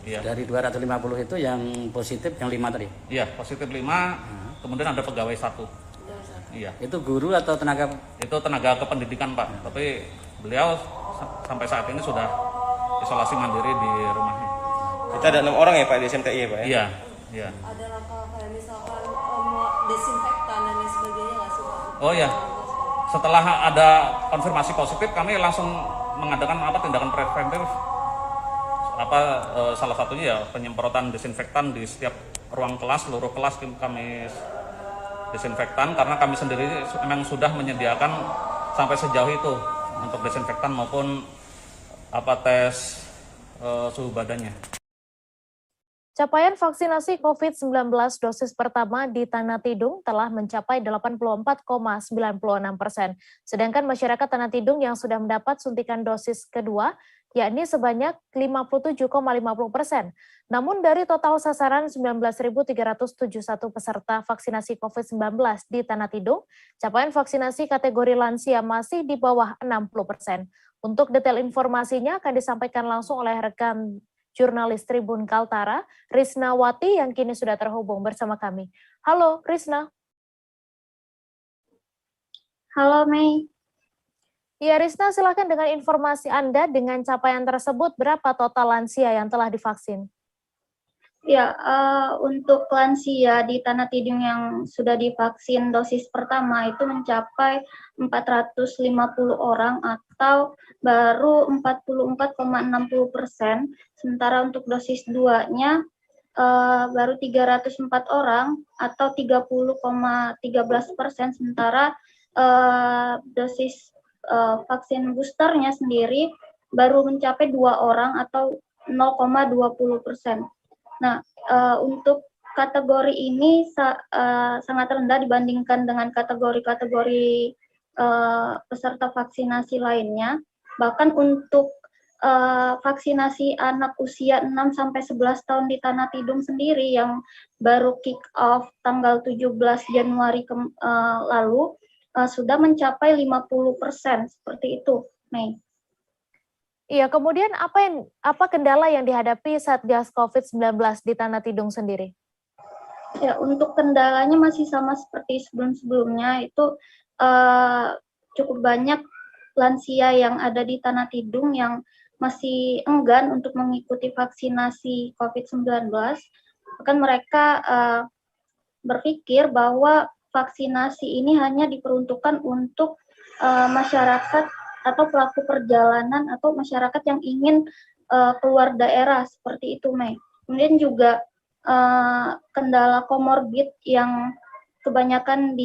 Iya. Dari 250 itu yang positif yang 5 tadi? Iya, positif 5, kemudian ada pegawai 1. Iya. Itu guru atau tenaga? Itu tenaga kependidikan, Pak. Tapi beliau sampai saat ini sudah isolasi mandiri di rumahnya. Kita ada 6 orang ya Pak di SMTI ya Pak? Iya. Iya. Ada langkah kayak misalkan desinfektan dan lain sebagainya nggak sih Pak? Oh ya, setelah ada konfirmasi positif kami langsung mengadakan tindakan preventif. Salah satunya ya penyemprotan desinfektan di setiap ruang kelas, seluruh kelas kami desinfektan, karena kami sendiri memang sudah menyediakan sampai sejauh itu untuk desinfektan maupun tes suhu badannya. Capaian vaksinasi COVID-19 dosis pertama di Tanah Tidung telah mencapai 84,96%. Sedangkan masyarakat Tanah Tidung yang sudah mendapat suntikan dosis kedua, yakni sebanyak 57,50%. Namun dari total sasaran 19.371 peserta vaksinasi COVID-19 di Tanah Tidung, capaian vaksinasi kategori lansia masih di bawah 60%. Untuk detail informasinya akan disampaikan langsung oleh rekan jurnalis Tribun Kaltara, Risnawati, yang kini sudah terhubung bersama kami. Halo, Risna. Halo, Mei. Ya, Risna, silakan dengan informasi Anda dengan capaian tersebut, berapa total lansia yang telah divaksin? Ya, untuk lansia di Tanah Tidung yang sudah divaksin dosis pertama itu mencapai 450 orang atau baru 44,60%, sementara untuk dosis 2-nya baru 304 orang atau 30,13%, sementara dosis vaksin boosternya sendiri baru mencapai 2 orang atau 0,20%. Nah, untuk kategori ini sangat rendah dibandingkan dengan kategori-kategori peserta vaksinasi lainnya. Bahkan untuk vaksinasi anak usia 6-11 tahun di Tanah Tidung sendiri yang baru kick off tanggal 17 Januari lalu sudah mencapai 50%, seperti itu, Mei. Iya, kemudian apa kendala yang dihadapi Satgas COVID-19 di Tanah Tidung sendiri? Ya, untuk kendalanya masih sama seperti sebelum-sebelumnya, itu cukup banyak lansia yang ada di Tanah Tidung yang masih enggan untuk mengikuti vaksinasi COVID-19. Bahkan mereka berpikir bahwa vaksinasi ini hanya diperuntukkan untuk masyarakat atau pelaku perjalanan atau masyarakat yang ingin keluar daerah, seperti itu, Mei. Kemudian juga kendala komorbid yang kebanyakan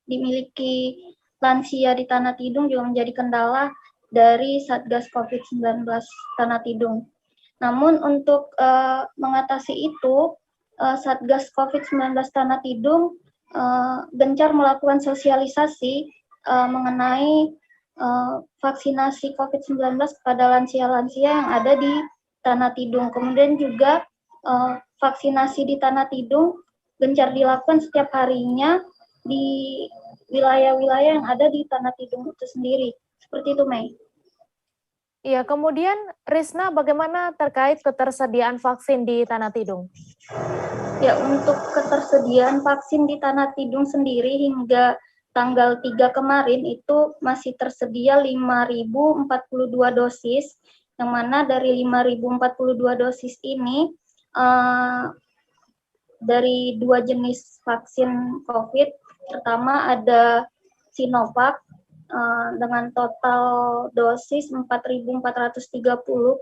dimiliki lansia di Tanah Tidung juga menjadi kendala dari Satgas COVID-19 Tanah Tidung. Namun untuk mengatasi itu, Satgas COVID-19 Tanah Tidung gencar melakukan sosialisasi mengenai vaksinasi COVID-19 kepada lansia-lansia yang ada di Tanah Tidung. Kemudian juga vaksinasi di Tanah Tidung gencar dilakukan setiap harinya di wilayah-wilayah yang ada di Tanah Tidung itu sendiri. Seperti itu, Mei. Iya, kemudian Risna, bagaimana terkait ketersediaan vaksin di Tanah Tidung? Ya, untuk ketersediaan vaksin di Tanah Tidung sendiri hingga tanggal 3 kemarin itu masih tersedia 5.042 dosis, yang mana dari 5.042 dosis ini dari 2 jenis vaksin COVID. Pertama ada Sinovac dengan total dosis 4.430,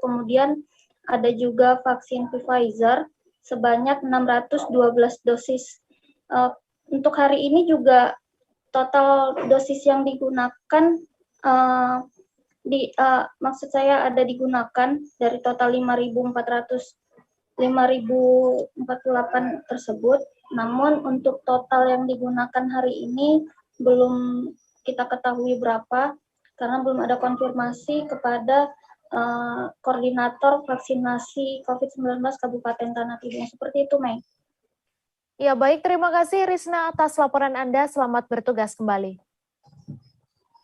kemudian ada juga vaksin Pfizer sebanyak 612 dosis. Untuk hari ini juga total dosis yang digunakan maksud saya ada digunakan dari total 5.048 tersebut. Namun untuk total yang digunakan hari ini belum kita ketahui berapa karena belum ada konfirmasi kepada koordinator vaksinasi COVID-19 Kabupaten Tanah Tidung. Seperti itu, Mei. Ya, baik, terima kasih Risna atas laporan Anda. Selamat bertugas kembali.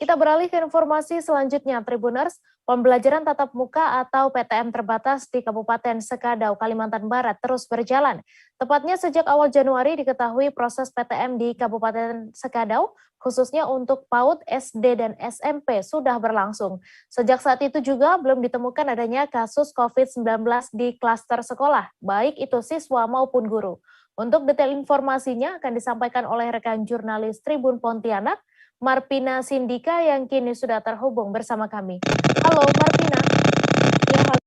Kita beralih ke informasi selanjutnya, Tribuners. Pembelajaran tatap muka atau PTM terbatas di Kabupaten Sekadau, Kalimantan Barat terus berjalan. Tepatnya sejak awal Januari diketahui proses PTM di Kabupaten Sekadau, khususnya untuk PAUD, SD, dan SMP sudah berlangsung. Sejak saat itu juga belum ditemukan adanya kasus COVID-19 di klaster sekolah, baik itu siswa maupun guru. Untuk detail informasinya akan disampaikan oleh rekan jurnalis Tribun Pontianak, Marpina Sindika yang kini sudah terhubung bersama kami. Halo Marpina. Ya, halo.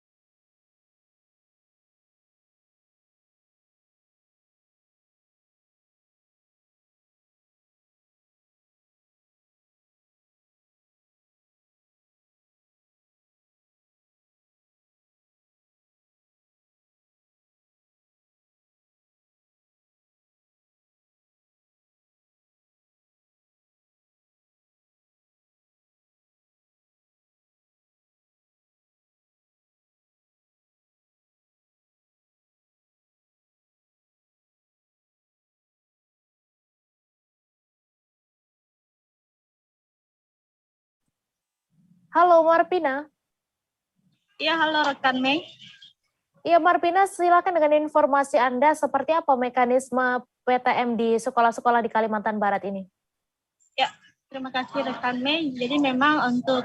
Halo Marpina. Iya, halo rekan Mei. Iya Marpina, silakan dengan informasi Anda seperti apa mekanisme PTM di sekolah-sekolah di Kalimantan Barat ini. Ya, Terima kasih rekan Mei. Jadi memang untuk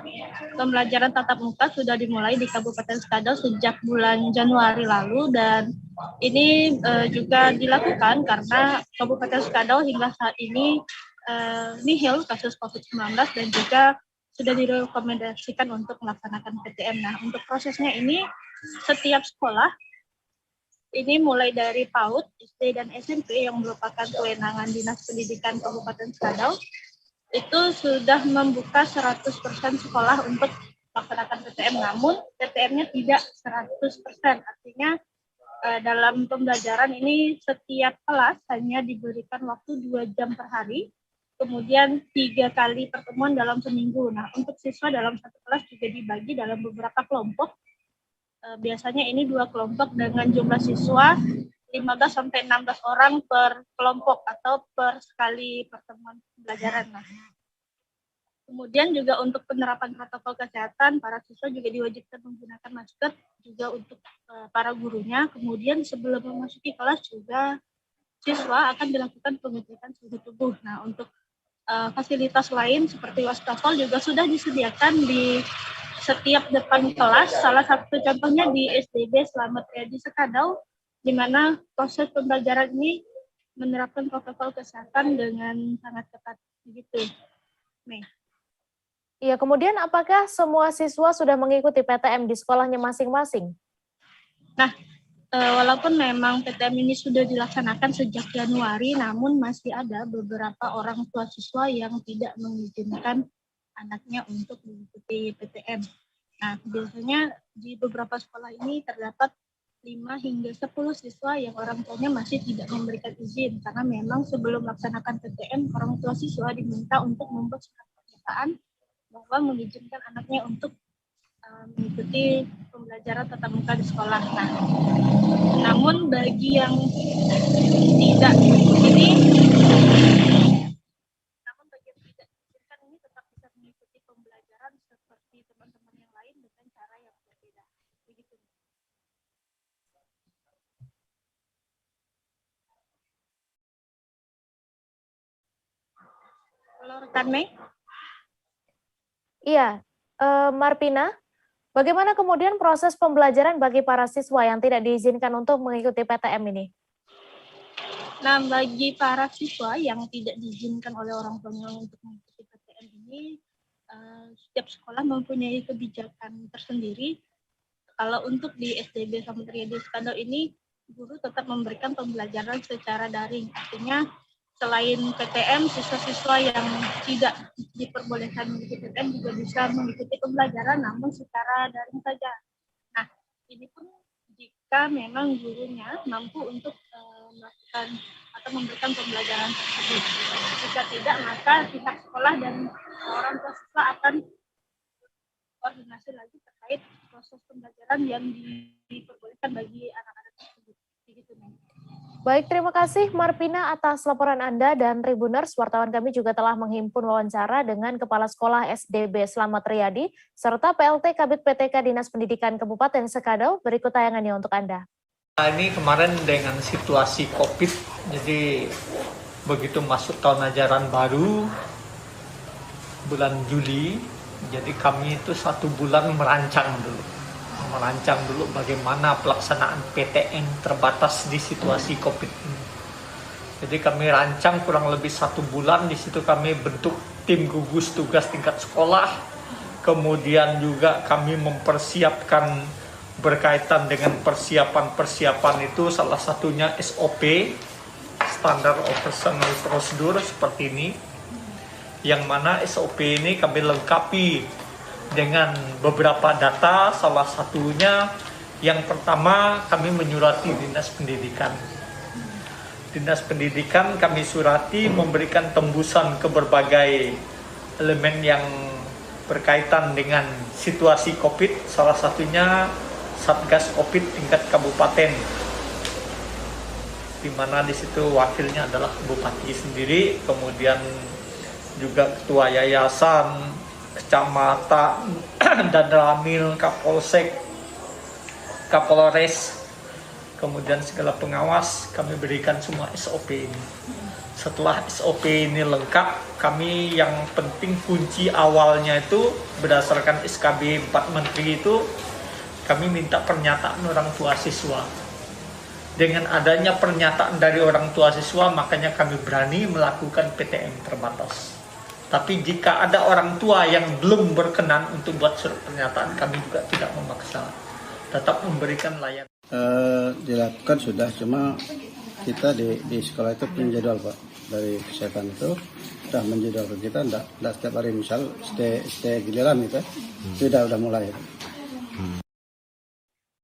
pembelajaran tatap muka sudah dimulai di Kabupaten Skadau sejak bulan Januari lalu, dan ini juga dilakukan karena Kabupaten Skadau hingga saat ini nihil kasus COVID-19 dan juga sudah direkomendasikan untuk melaksanakan PTM. Nah, untuk prosesnya ini setiap sekolah ini mulai dari PAUD, SD, dan SMP yang merupakan kewenangan Dinas Pendidikan Kabupaten Skadau itu sudah membuka 100% sekolah untuk melaksanakan PTM, namun PTM-nya tidak 100%, artinya dalam pembelajaran ini setiap kelas hanya diberikan waktu 2 jam per hari, kemudian 3 kali pertemuan dalam seminggu. Nah, untuk siswa dalam satu kelas juga dibagi dalam beberapa kelompok, biasanya ini 2 kelompok dengan jumlah siswa 15-16 orang per kelompok atau per sekali pertemuan pembelajaran. Nah, kemudian juga untuk penerapan protokol kesehatan, para siswa juga diwajibkan menggunakan masker juga untuk para gurunya. Kemudian sebelum memasuki kelas juga siswa akan dilakukan pengecekan suhu tubuh. Nah, untuk fasilitas lain seperti wastafel juga sudah disediakan di setiap depan kelas. Salah satu contohnya di SDB Slamet Riyadi Skadau, di mana proses pembelajaran ini menerapkan protokol kesehatan dengan sangat ketat. Begitu, Mei. Iya, kemudian apakah semua siswa sudah mengikuti PTM di sekolahnya masing-masing? Nah, walaupun memang PTM ini sudah dilaksanakan sejak Januari, namun masih ada beberapa orang tua siswa yang tidak mengizinkan anaknya untuk mengikuti PTM. Nah, biasanya di beberapa sekolah ini terdapat 5 hingga 10 siswa yang orang tuanya masih tidak memberikan izin, karena memang sebelum melaksanakan PTM, orang tua siswa diminta untuk membuat surat pernyataan bahwa mengizinkan anaknya untuk mengikuti pembelajaran tatap muka di sekolah. Nah, namun bagi yang tidak ini, tetap bisa mengikuti pembelajaran seperti teman-teman yang lain dengan cara yang berbeda. Begitu. Halo rekan Mei. Iya, Marpina, bagaimana kemudian proses pembelajaran bagi para siswa yang tidak diizinkan untuk mengikuti PTM ini? Nah, bagi para siswa yang tidak diizinkan oleh orang tuanya untuk mengikuti PTM ini, setiap sekolah mempunyai kebijakan tersendiri. Kalau untuk di SDB Slamet Riyadi Skadau ini, guru tetap memberikan pembelajaran secara daring. Artinya, selain PTM, siswa-siswa yang tidak diperbolehkan mengikuti PTM juga bisa mengikuti pembelajaran, namun secara daring saja. Nah, ini pun jika memang gurunya mampu untuk melakukan atau memberikan pembelajaran tersebut. Jika tidak, maka pihak sekolah dan orang tua siswa akan koordinasi lagi terkait proses pembelajaran yang diperbolehkan bagi anak-anak tersebut. Begitu, Mei. Baik, terima kasih Marpina atas laporan Anda, dan Tribuners, wartawan kami juga telah menghimpun wawancara dengan Kepala Sekolah SDB Slamet Riyadi serta PLT Kabid PTK Dinas Pendidikan Kabupaten Skadau. Berikut tayangannya untuk Anda. Ini kemarin dengan situasi COVID, jadi begitu masuk tahun ajaran baru bulan Juli, jadi kami itu 1 bulan merancang dulu bagaimana pelaksanaan PTM terbatas di situasi COVID ini. Jadi kami rancang kurang lebih 1 bulan, di situ kami bentuk tim gugus tugas tingkat sekolah, kemudian juga kami mempersiapkan berkaitan dengan persiapan itu salah satunya SOP, Standard Operational Procedure seperti ini, yang mana SOP ini kami lengkapi dengan beberapa data, salah satunya yang pertama kami menyurati Dinas Pendidikan. Dinas Pendidikan kami surati memberikan tembusan ke berbagai elemen yang berkaitan dengan situasi COVID, salah satunya Satgas COVID tingkat kabupaten, di mana di situ wakilnya adalah Bupati sendiri, kemudian juga Ketua Yayasan, Kecamatan, dan Ramil, Kapolsek, Kapolres, kemudian segala pengawas, kami berikan semua SOP ini. Setelah SOP ini lengkap, kami yang penting kunci awalnya itu berdasarkan SKB 4 Menteri itu, kami minta pernyataan orang tua siswa. Dengan adanya pernyataan dari orang tua siswa, makanya kami berani melakukan PTM terbatas. Tapi jika ada orang tua yang belum berkenan untuk buat surat pernyataan, kami juga tidak memaksa. Tetap memberikan layanan. Dilakukan sudah, cuma kita di sekolah itu punya jadwal Pak. Dari kesehatan itu sudah menjadwalkan kita, enggak setiap hari, misal stay giliran gitu, sudah mulai.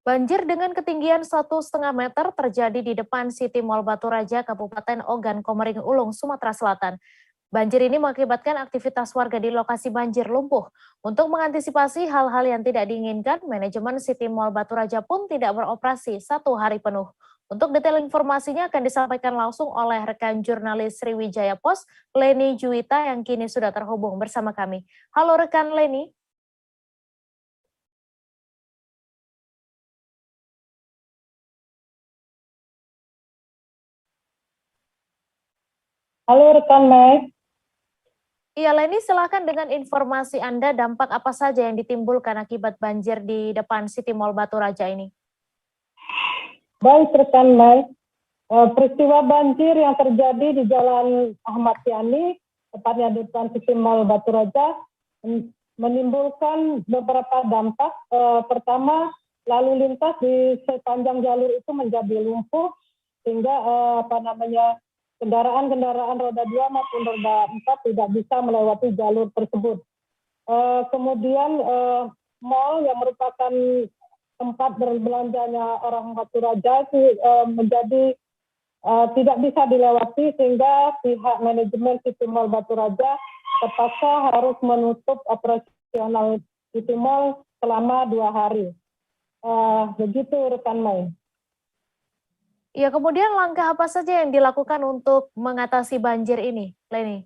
Banjir dengan ketinggian 1,5 meter terjadi di depan City Mall Batu Raja, Kabupaten Ogan Komering Ulung, Sumatera Selatan. Banjir ini mengakibatkan aktivitas warga di lokasi banjir lumpuh. Untuk mengantisipasi hal-hal yang tidak diinginkan, manajemen City Mall Batu Raja pun tidak beroperasi 1 hari penuh. Untuk detail informasinya akan disampaikan langsung oleh rekan jurnalis Sriwijaya Post, Leni Juwita, yang kini sudah terhubung bersama kami. Halo rekan Leni. Halo rekan Mei. Iya Leni, silakan dengan informasi Anda, dampak apa saja yang ditimbulkan akibat banjir di depan City Mall Batu Raja ini? Baik rekan Mei, peristiwa banjir yang terjadi di Jalan Ahmad Yani, tepatnya di depan City Mall Batu Raja, menimbulkan beberapa dampak. Pertama, lalu lintas di sepanjang jalur itu menjadi lumpuh, sehingga kendaraan-kendaraan roda 2 maupun roda 4 tidak bisa melewati jalur tersebut. Kemudian mal yang merupakan tempat berbelanjanya orang Batu Raja menjadi tidak bisa dilewati, sehingga pihak manajemen City Mall Batu Raja terpaksa harus menutup operasional City Mall selama 2 hari. Begitu rekan Mei. Ya, kemudian langkah apa saja yang dilakukan untuk mengatasi banjir ini, Leni?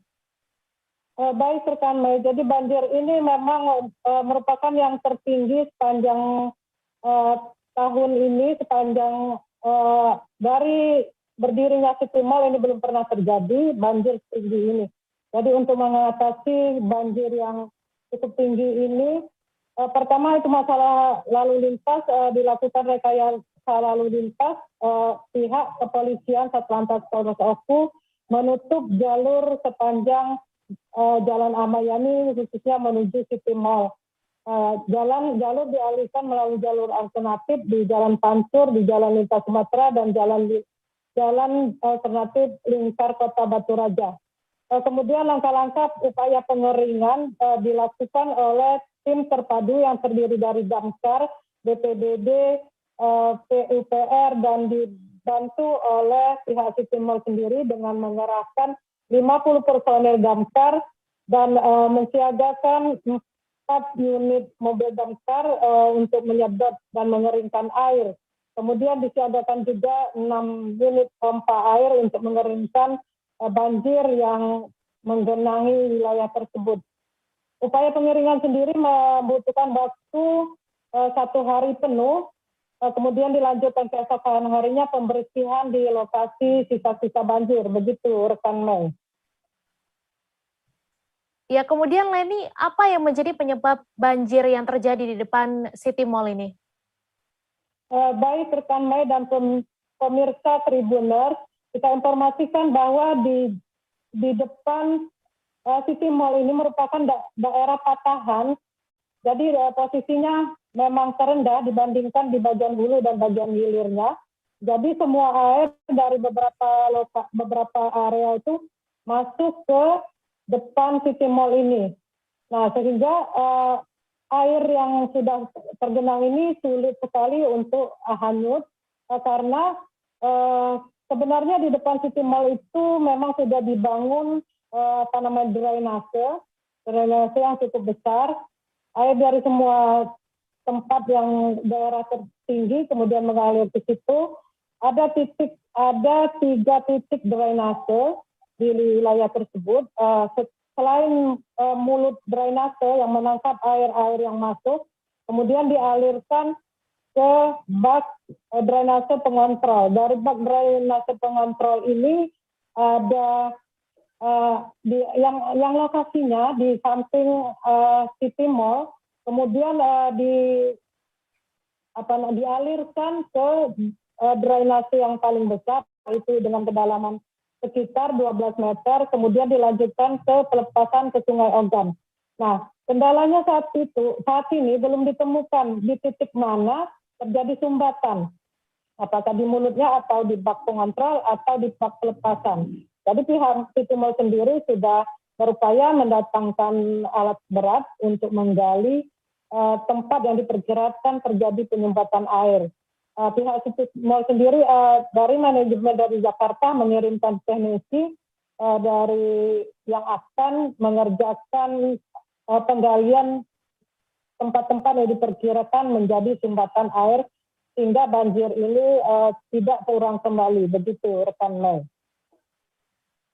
Baik rekan Mei, jadi banjir ini memang merupakan yang tertinggi sepanjang tahun ini, sepanjang dari berdirinya City Mall ini belum pernah terjadi banjir setinggi ini. Jadi untuk mengatasi banjir yang cukup tinggi ini, pertama itu masalah lalu lintas, dilakukan rekayasa lalu lintas, pihak kepolisian Satlantas Polres Oku menutup jalur sepanjang Jalan Ahmad Yani, khususnya menuju City Mall. Jalur dialihkan melalui jalur alternatif di Jalan Pancur, di Jalan Lintas Sumatera, dan jalan alternatif lingkar Kota Batu Raja. Kemudian langkah-langkah upaya pengeringan dilakukan oleh tim terpadu yang terdiri dari Damkar, BPBD, PUPR, dan dibantu oleh pihak City Mall sendiri dengan mengerahkan 50 personel damkar dan mensiagakan 4 unit mobil damkar untuk menyedot dan mengeringkan air. Kemudian disiagakan juga 6 unit pompa air untuk mengeringkan banjir yang menggenangi wilayah tersebut. Upaya pengeringan sendiri membutuhkan waktu 1 hari penuh. Kemudian dilanjutkan keesokan harinya pembersihan di lokasi sisa-sisa banjir. Begitu rekan Mei. Ya, kemudian Leni, apa yang menjadi penyebab banjir yang terjadi di depan City Mall ini? Baik rekan Mei dan pemirsa Tribuners, kita informasikan bahwa di depan City Mall ini merupakan daerah patahan. Jadi posisinya memang terendah dibandingkan di bagian hulu dan bagian hilirnya. Jadi semua air dari beberapa area itu masuk ke depan City Mall ini. Nah, sehingga air yang sudah tergenang ini sulit sekali untuk hanyut karena sebenarnya di depan City Mall itu memang sudah dibangun drainase yang cukup besar. Air dari semua tempat yang daerah tertinggi kemudian mengalir ke situ. Ada 3 titik drainase di wilayah tersebut. Selain mulut drainase yang menangkap air-air yang masuk, kemudian dialirkan ke bak drainase pengontrol. Dari bak drainase pengontrol ini ada yang lokasinya di samping City Mall, kemudian dialirkan ke drainase yang paling besar, itu dengan kedalaman sekitar 12 meter, kemudian dilanjutkan ke pelepasan ke Sungai Ogan. Nah, kendalanya saat ini belum ditemukan di titik mana terjadi sumbatan, apakah di mulutnya atau di bak pengontrol atau di bak pelepasan. Jadi pihak City Mall sendiri sudah berupaya mendatangkan alat berat untuk menggali tempat yang diperkirakan terjadi penyumbatan air. Pihak City Mall sendiri dari manajemen dari Jakarta mengirimkan teknisi dari yang akan mengerjakan penggalian tempat-tempat yang diperkirakan menjadi sumbatan air sehingga banjir ini tidak terulang kembali. Begitu rekan Mei.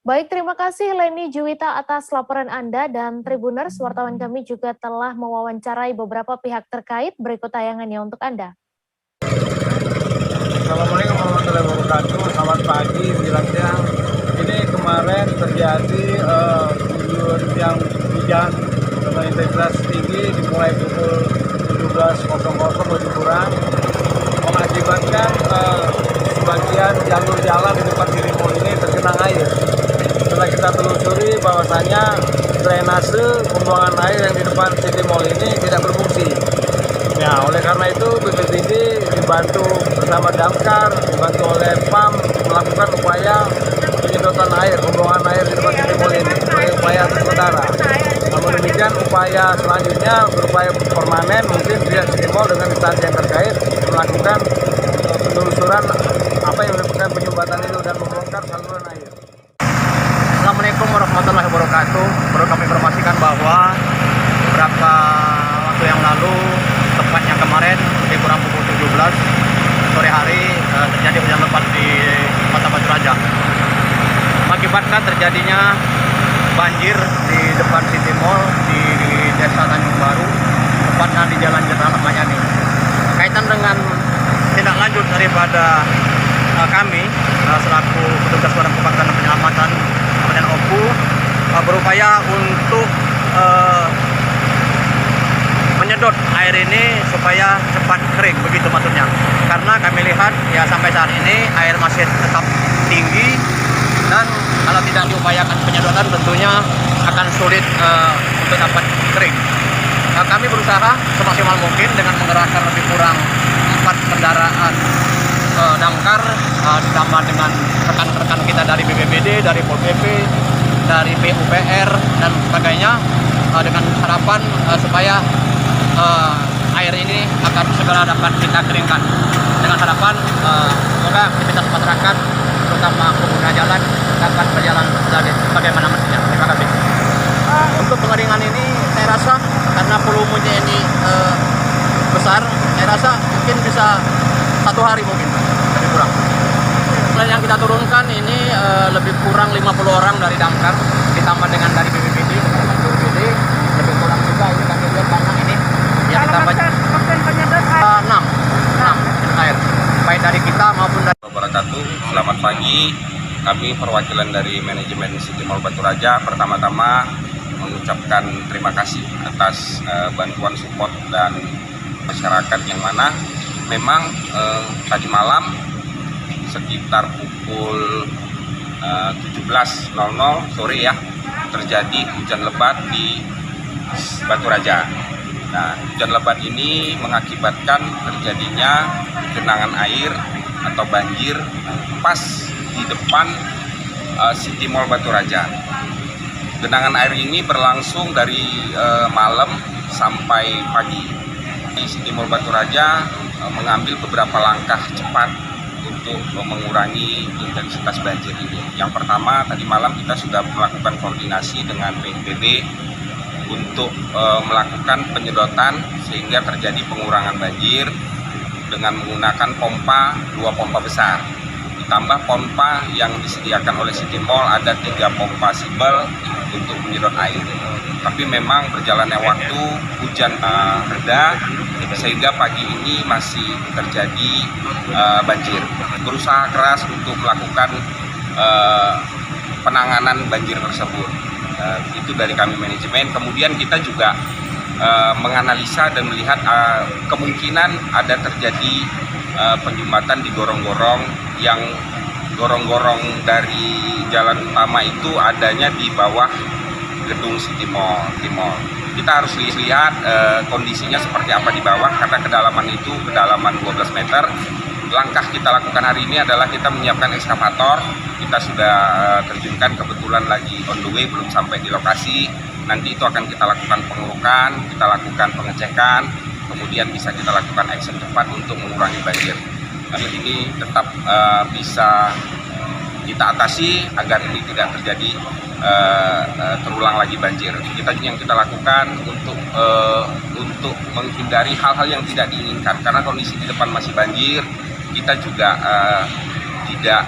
Baik, terima kasih Leni Juwita atas laporan Anda, dan Tribuners, wartawan kami juga telah mewawancarai beberapa pihak terkait. Berikut tayangannya untuk Anda. Assalamualaikum warahmatullahi wabarakatuh. Selamat pagi, menjelang siang. Ini kemarin terjadi yang hujan dengan intensitas tinggi dimulai pukul 17.00 lebih kurang, mengakibatkan sebagian jalur jalan di depan City Mall ini tergenang air. Setelah kita telusuri bahwasanya drainase pembuangan air yang di depan City Mall ini tidak berfungsi. Ya, oleh karena itu BPBD dibantu bersama damkar, dibantu oleh PAM melakukan upaya penyedotan air, pembuangan air di depan City Mall ini sebagai upaya sementara. Namun demikian, upaya selanjutnya berupaya permanen, mungkin pihak City Mall dengan instansi yang terkait melakukan penelusuran apa yang menyebabkan penyumbatan itu dan membongkar saluran air. Assalamualaikum warahmatullahi wabarakatuh. Perlu kami informasikan bahwa beberapa waktu yang lalu, tepatnya kemarin di kurang pukul 17 sore hari, terjadi hujan lebat di Kota Batu Raja, mengakibatkan terjadinya banjir di depan City Mall di Desa Tanjung Baru, tepatnya di Jalan Jenderal Ahmad Yani. Kaitan dengan tindak lanjut daripada kami selaku petugas Badan Kebakaran dan Penyelamatan dan OPU berupaya untuk menyedot air ini supaya cepat kering, begitu maksudnya. Karena kami lihat ya sampai saat ini air masih tetap tinggi, dan kalau tidak diupayakan penyedotan tentunya akan sulit untuk dapat kering. Kami berusaha semaksimal mungkin dengan mengerahkan lebih kurang 4 kendaraan damkar, ditambah dengan rekan-rekan kita dari BPBD, dari Pol PP, dari PUPR dan sebagainya, dengan harapan supaya air ini akan segera dapat kita keringkan. Dengan harapan semoga aktivitas masyarakat, terutama pengguna jalan, dapat berjalan bagaimana mestinya. Terima kasih. Untuk pengeringan ini saya rasa karena volumenya ini besar, saya rasa mungkin bisa 1 hari mungkin, lebih kurang. Yang kita turunkan ini lebih kurang 50 orang dari damkar, ditambah dengan dari BPBD, lebih kurang juga ini kami lihat banyak ini. Yang kita maksud penyedot 6 air, baik dari kita maupun dari wabarakatuh. Selamat pagi. Kami perwakilan dari manajemen City Mall Batu Raja pertama-tama mengucapkan terima kasih atas bantuan support dan masyarakat yang mana memang tadi malam sekitar pukul 17.00 sore ya terjadi hujan lebat di Batu Raja. Nah, hujan lebat ini mengakibatkan terjadinya genangan air atau banjir pas di depan City Mall Batu Raja. Genangan air ini berlangsung dari malam sampai pagi. Di City Mall Batu Raja mengambil beberapa langkah cepat untuk mengurangi intensitas banjir ini. Yang pertama, tadi malam kita sudah melakukan koordinasi dengan BNPB untuk melakukan penyedotan sehingga terjadi pengurangan banjir dengan menggunakan pompa, 2 pompa besar. ditambah pompa yang disediakan oleh City Mall, ada 3 pompa sibel untuk menyedot air. Tapi memang berjalannya waktu, hujan reda, sehingga pagi ini masih terjadi banjir. Berusaha keras untuk melakukan penanganan banjir tersebut. Itu dari kami manajemen. Kemudian kita juga menganalisa dan melihat kemungkinan ada terjadi penjembatan di gorong-gorong yang gorong-gorong dari jalan utama itu adanya di bawah gedung City Mall. Kita harus lihat kondisinya seperti apa di bawah karena kedalaman itu kedalaman 12 meter. Langkah kita lakukan hari ini adalah kita menyiapkan ekskavator. Kita sudah terjunkan, kebetulan lagi on the way, belum sampai di lokasi. Nanti itu akan kita lakukan pengurukan, kita lakukan pengecekan, kemudian bisa kita lakukan action cepat untuk mengurangi banjir. Banjir ini tetap bisa kita atasi agar ini tidak terjadi terulang lagi banjir. Yang kita lakukan untuk menghindari hal-hal yang tidak diinginkan, karena kondisi di depan masih banjir, kita juga tidak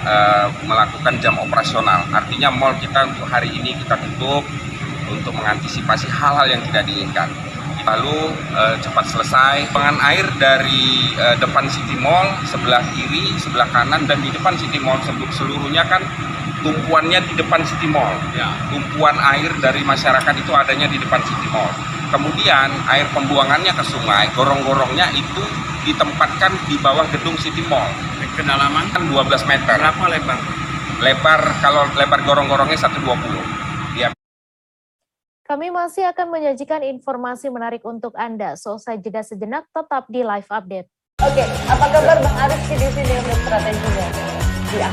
melakukan jam operasional. Artinya mall kita untuk hari ini kita tutup untuk mengantisipasi hal-hal yang tidak diinginkan. Lalu cepat selesai. Pengan air dari depan City Mall, sebelah kiri, sebelah kanan, dan di depan City Mall seluruhnya kan tumpuannya di depan City Mall. Ya. Tumpuan air dari masyarakat itu adanya di depan City Mall. Kemudian air pembuangannya ke sungai, gorong-gorongnya itu ditempatkan di bawah gedung City Mall. Kedalaman kan 12 meter. Berapa lebar? Kalau lebar gorong-gorongnya 120. Ya. Kami masih akan menyajikan informasi menarik untuk Anda. So, usai jeda sejenak, tetap di live update. Oke, apa kabar Bang Arif di sini untuk strateginya?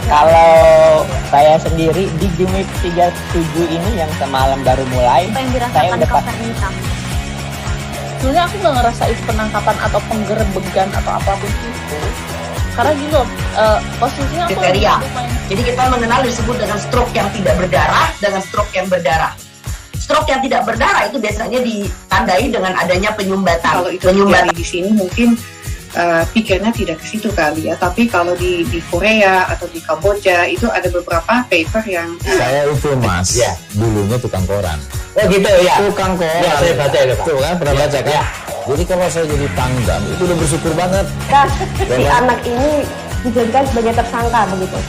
Kalau saya sendiri di Game Week 37 ini yang semalam baru mulai, saya udah hitam. Sebenarnya aku nggak ngerasain penangkapan atau penggerebegan atau apapun itu. Karena gitu, posisinya aku kriteria. Jadi kita mengenal disebut dengan stroke yang tidak berdarah dengan stroke yang berdarah. Stroke yang tidak berdarah itu biasanya ditandai dengan adanya penyumbatan. Kalau itu terjadi di sini mungkin pikirnya tidak ke situ kali ya, tapi kalau di Korea atau di Kamboja itu ada beberapa paper yang saya itu Mas, ya, dulunya tukang koran. Oh gitu ya. Tukang koran. Ya, saya baca ya, Pak. Tuh kan pernah baca kan? Ya. Jadi kalau saya jadi tanggam itu udah bersyukur banget. Nah, si anak ini dijadikan sebagai tersangka begitu.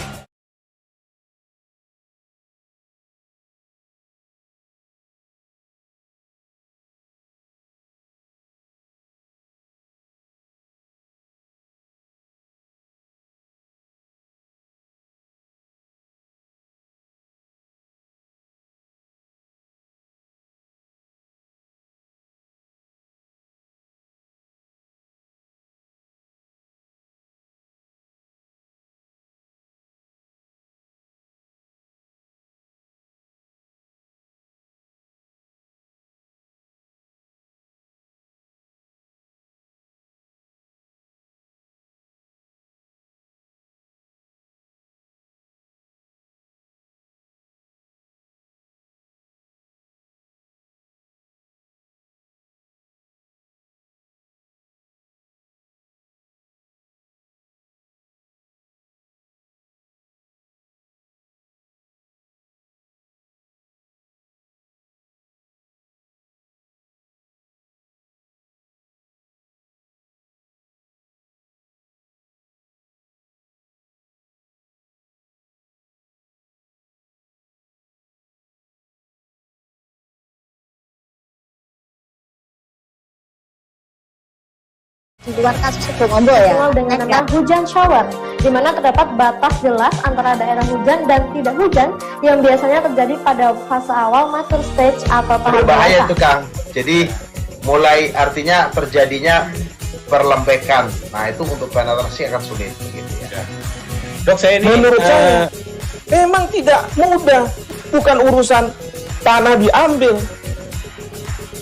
Di luar kasus itu dengan nama hujan shower, di mana terdapat batas jelas antara daerah hujan dan tidak hujan yang biasanya terjadi pada fase awal mature stage atau tahap berbahaya itu Kang. Jadi mulai artinya terjadinya perlempekan. Nah itu untuk penetrasi akan sulit. Gitu ya. Dok, saya ini menurut saya memang tidak mudah, bukan urusan tanah diambil.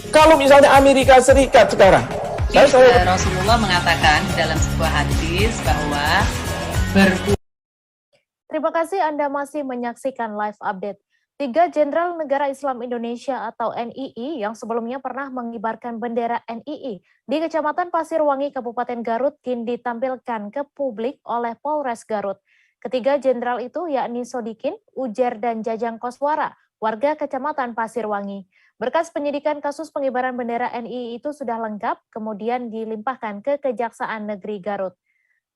Kalau misalnya Amerika Serikat sekarang. Rasulullah mengatakan dalam sebuah hadis bahwa Terima kasih Anda masih menyaksikan live update. 3 Jenderal Negara Islam Indonesia atau NII yang sebelumnya pernah mengibarkan bendera NII di Kecamatan Pasirwangi, Kabupaten Garut kini ditampilkan ke publik oleh Polres Garut. Ketiga jenderal itu yakni Sodikin, Ujer, dan Jajang Koswara, warga Kecamatan Pasirwangi. Berkas penyidikan kasus pengibaran bendera NII itu sudah lengkap, kemudian dilimpahkan ke Kejaksaan Negeri Garut.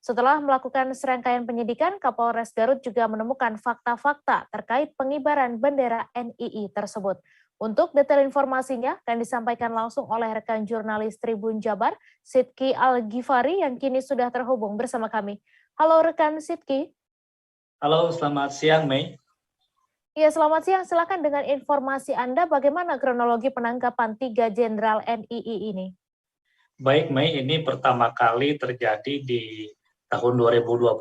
Setelah melakukan serangkaian penyidikan, Kapolres Garut juga menemukan fakta-fakta terkait pengibaran bendera NII tersebut. Untuk detail informasinya akan disampaikan langsung oleh rekan jurnalis Tribun Jabar, Sidki Al-Ghifari, yang kini sudah terhubung bersama kami. Halo rekan Sidki. Halo, selamat siang Mei. Ya, selamat siang. Silakan dengan informasi Anda bagaimana kronologi penangkapan 3 jenderal NII ini. Baik Mei, ini pertama kali terjadi di tahun 2021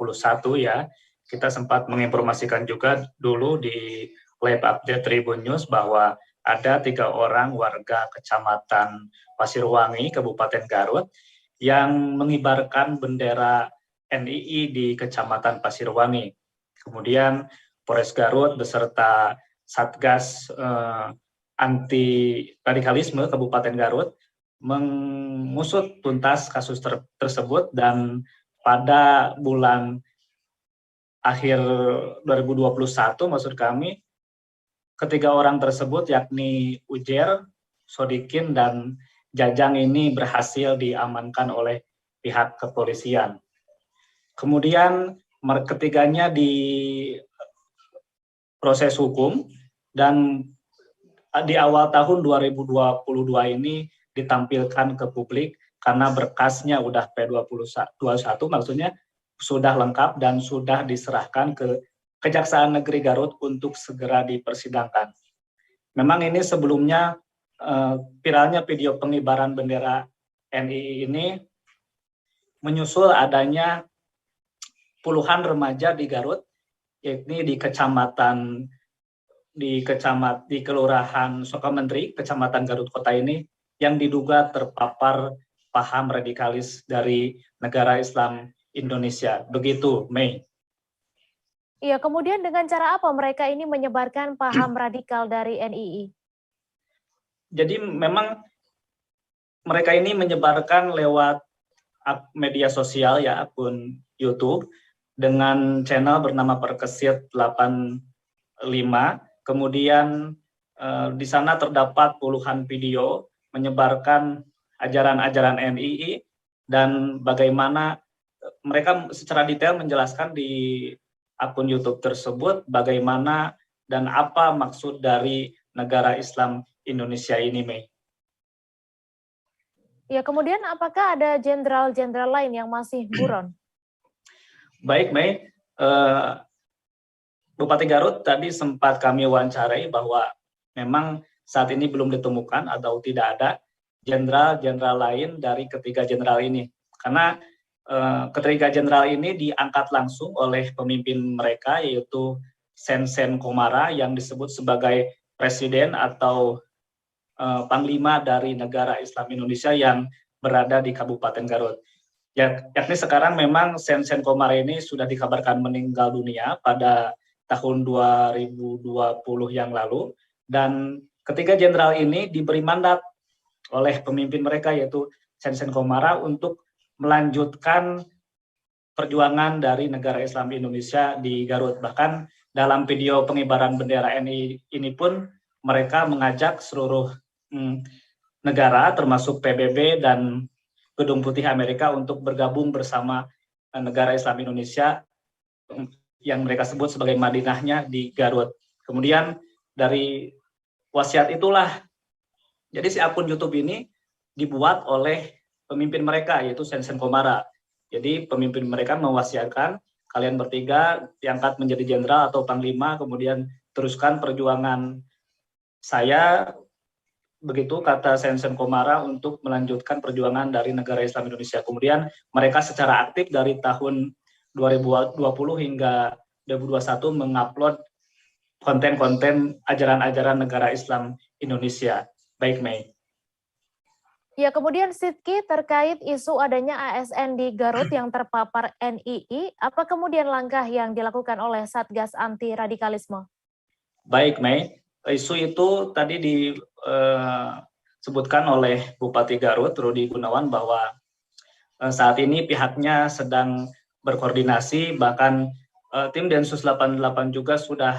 ya. Kita sempat menginformasikan juga dulu di live update Tribun News bahwa ada 3 orang warga Kecamatan Pasirwangi, Kabupaten Garut, yang mengibarkan bendera NII di Kecamatan Pasirwangi. Kemudian Polres Garut beserta Satgas Anti Radikalisme Kabupaten Garut mengusut tuntas kasus tersebut, dan pada bulan akhir 2021 maksud kami, ketiga orang tersebut yakni Ujer, Sodikin, dan Jajang ini berhasil diamankan oleh pihak kepolisian. Kemudian ketiganya di proses hukum, dan di awal tahun 2022 ini ditampilkan ke publik karena berkasnya udah P21, maksudnya sudah lengkap dan sudah diserahkan ke Kejaksaan Negeri Garut untuk segera dipersidangkan. Memang ini sebelumnya viralnya video pengibaran bendera NII ini menyusul adanya puluhan remaja di Garut, yakni di Kelurahan Sokamentri, Kecamatan Garut Kota ini, yang diduga terpapar paham radikalis dari negara Islam Indonesia. Begitu, Mei. Iya, kemudian dengan cara apa mereka ini menyebarkan paham radikal dari NII? Jadi memang mereka ini menyebarkan lewat media sosial ya, akun YouTube, dengan channel bernama Perkesit 85. Kemudian di sana terdapat puluhan video menyebarkan ajaran-ajaran NII, dan bagaimana mereka secara detail menjelaskan di akun YouTube tersebut bagaimana dan apa maksud dari negara Islam Indonesia ini, Mei. Ya, kemudian apakah ada jenderal-jenderal lain yang masih buron? Baik, Mei. Bupati Garut tadi sempat kami wawancarai bahwa memang saat ini belum ditemukan atau tidak ada jenderal-jenderal lain dari ketiga jenderal ini. Karena ketiga jenderal ini diangkat langsung oleh pemimpin mereka, yaitu Sensen Komara, yang disebut sebagai presiden atau panglima dari negara Islam Indonesia yang berada di Kabupaten Garut. Yakni sekarang memang Sensen Komara ini sudah dikabarkan meninggal dunia pada tahun 2020 yang lalu, dan ketiga jenderal ini diberi mandat oleh pemimpin mereka, yaitu Sensen Komara, untuk melanjutkan perjuangan dari negara Islam Indonesia di Garut. Bahkan dalam video pengibaran bendera NII ini pun mereka mengajak seluruh negara termasuk PBB dan Gedung Putih Amerika untuk bergabung bersama negara Islam Indonesia yang mereka sebut sebagai Madinahnya di Garut. Kemudian dari wasiat itulah, jadi si akun YouTube ini dibuat oleh pemimpin mereka, yaitu Sensen Komara. Jadi pemimpin mereka mewasiatkan, kalian bertiga diangkat menjadi jenderal atau panglima, kemudian teruskan perjuangan saya, begitu kata Sensen Komara, untuk melanjutkan perjuangan dari negara Islam Indonesia. Kemudian mereka secara aktif dari tahun 2020 hingga 2021 mengupload konten-konten ajaran-ajaran negara Islam Indonesia. Baik, Mei. Ya, kemudian Sidki, terkait isu adanya ASN di Garut yang terpapar NII, apa kemudian langkah yang dilakukan oleh Satgas Anti Radikalisme? Baik, Mei. Isu itu tadi disebutkan oleh Bupati Garut, Rudi Gunawan, bahwa saat ini pihaknya sedang berkoordinasi, bahkan tim Densus 88 juga sudah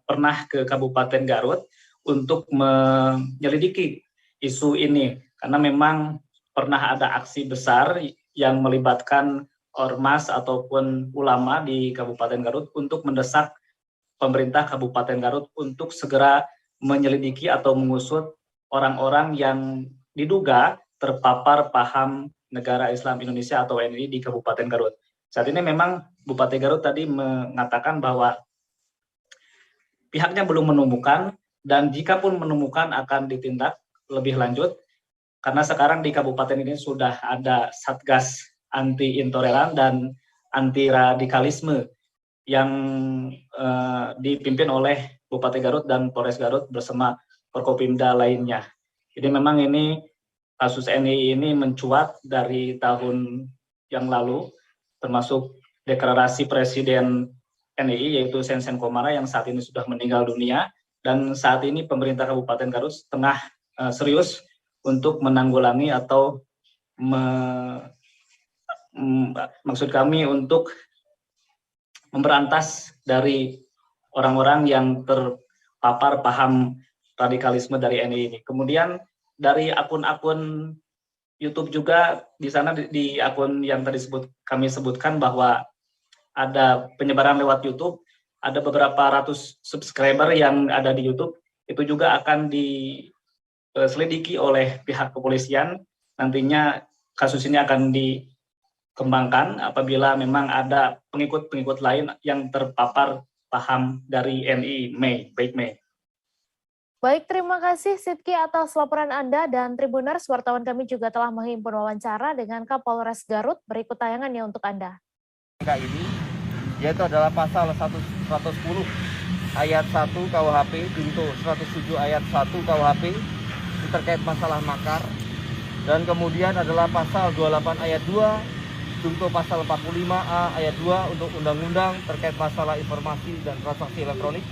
pernah ke Kabupaten Garut untuk menyelidiki isu ini, karena memang pernah ada aksi besar yang melibatkan ormas ataupun ulama di Kabupaten Garut untuk mendesak pemerintah Kabupaten Garut untuk segera menyelidiki atau mengusut orang-orang yang diduga terpapar paham Negara Islam Indonesia atau NII di Kabupaten Garut. Saat ini memang Bupati Garut tadi mengatakan bahwa pihaknya belum menemukan, dan jika pun menemukan akan ditindak lebih lanjut, karena sekarang di kabupaten ini sudah ada Satgas Anti Intoleran dan Anti Radikalisme yang dipimpin oleh Bupati Garut dan Polres Garut bersama Forkopimda lainnya. Jadi memang ini kasus NII ini mencuat dari tahun yang lalu, termasuk deklarasi Presiden NII yaitu Sensen Komara yang saat ini sudah meninggal dunia, dan saat ini pemerintah Kabupaten Garut tengah serius untuk menanggulangi atau maksud kami untuk memberantas dari orang-orang yang terpapar paham radikalisme dari NII ini. Kemudian dari akun-akun YouTube juga, di sana di akun yang tadi kami sebutkan bahwa ada penyebaran lewat YouTube, ada beberapa ratus subscriber yang ada di YouTube, itu juga akan diselidiki oleh pihak kepolisian. Nantinya kasus ini akan dikembangkan apabila memang ada pengikut-pengikut lain yang terpapar paham dari NII. Baik, Mei. Baik, terima kasih Sidki atas laporan Anda, dan Tribuners, wartawan kami juga telah menghimpun wawancara dengan Kapolres Garut. Berikut tayangannya untuk Anda. Ini yaitu adalah pasal 110 ayat 1 KUHP junto 107 ayat 1 KUHP terkait masalah makar, dan kemudian adalah pasal 28 ayat 2 junto pasal 45A ayat 2 untuk undang-undang terkait masalah informasi dan transaksi elektronik,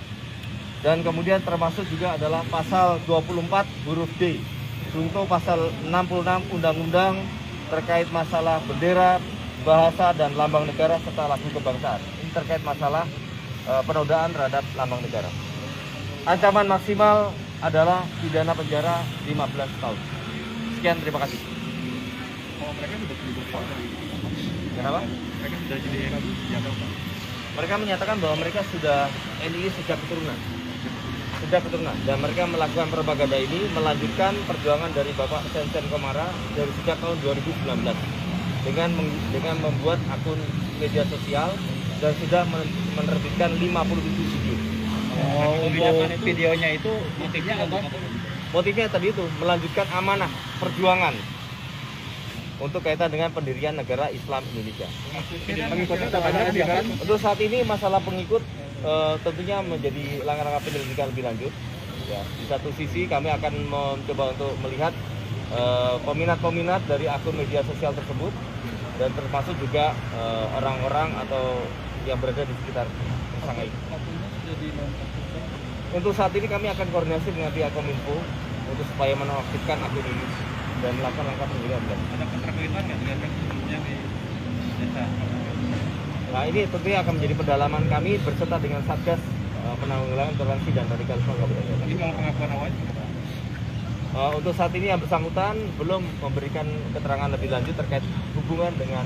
dan kemudian termasuk juga adalah pasal 24 huruf D junto pasal 66 undang-undang terkait masalah bendera, bahasa dan lambang negara serta lagu kebangsaan. Ini terkait masalah penodaan terhadap lambang negara. Ancaman maksimal adalah pidana penjara 15 tahun. Sekian, terima kasih. Oh, mereka sudah berubah. Kenapa? Mereka sudah jadi Mereka menyatakan bahwa mereka sudah NII sejak keturunan. Dan mereka melakukan propaganda ini melanjutkan perjuangan dari Bapak Sensen Komara dari sejak tahun 2019 dengan membuat akun media sosial dan sudah menerbitkan 57 video. Untuk videonya itu motifnya apa? Motifnya tadi itu melanjutkan amanah perjuangan untuk kaitan dengan pendirian negara Islam Indonesia. Untuk saat ini masalah pengikut tentunya menjadi langkah-langkah penyelidikan lebih lanjut. Ya, di satu sisi kami akan mencoba untuk melihat peminat-peminat dari akun media sosial tersebut, dan termasuk juga orang-orang atau yang berada di sekitar tersangka ini. Untuk saat ini kami akan koordinasi dengan pihak Kominfo untuk supaya menonaktifkan akun ini dan melakukan langkah pencegahan. Ada keterkaitan nggak dengan yang sebelumnya di desa? Nah, ini tentunya akan menjadi pendalaman kami berserta dengan Satgas Penanggulangan Toleransi dan Radikalisme Kabupaten Garut. Ini kalau pengakuan awal? Untuk saat ini yang bersangkutan belum memberikan keterangan lebih lanjut terkait hubungan dengan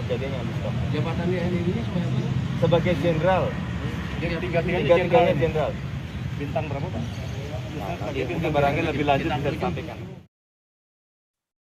kejadian yang disebut. Jabatannya ini sebagai jenderal. Tiga-tiganya jenderal. Bintang berapa, Pak? Mungkin barangnya lebih lanjut bisa disampaikan.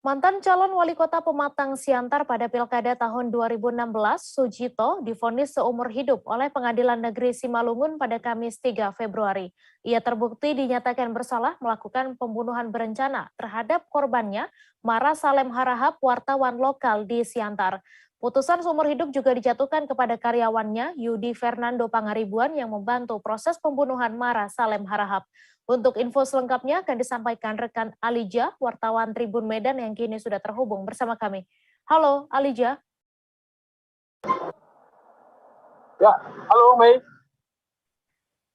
Mantan calon wali kota Pematang Siantar pada Pilkada tahun 2016, Sujito, divonis seumur hidup oleh Pengadilan Negeri Simalungun pada Kamis 3 Februari. Ia terbukti dinyatakan bersalah melakukan pembunuhan berencana terhadap korbannya, Mara Salem Harahap, wartawan lokal di Siantar. Putusan seumur hidup juga dijatuhkan kepada karyawannya, Yudi Fernando Pangaribuan, yang membantu proses pembunuhan Mara Salem Harahap. Untuk info selengkapnya akan disampaikan rekan Alija, wartawan Tribun Medan yang kini sudah terhubung bersama kami. Halo, Alija. Ya, halo Mei.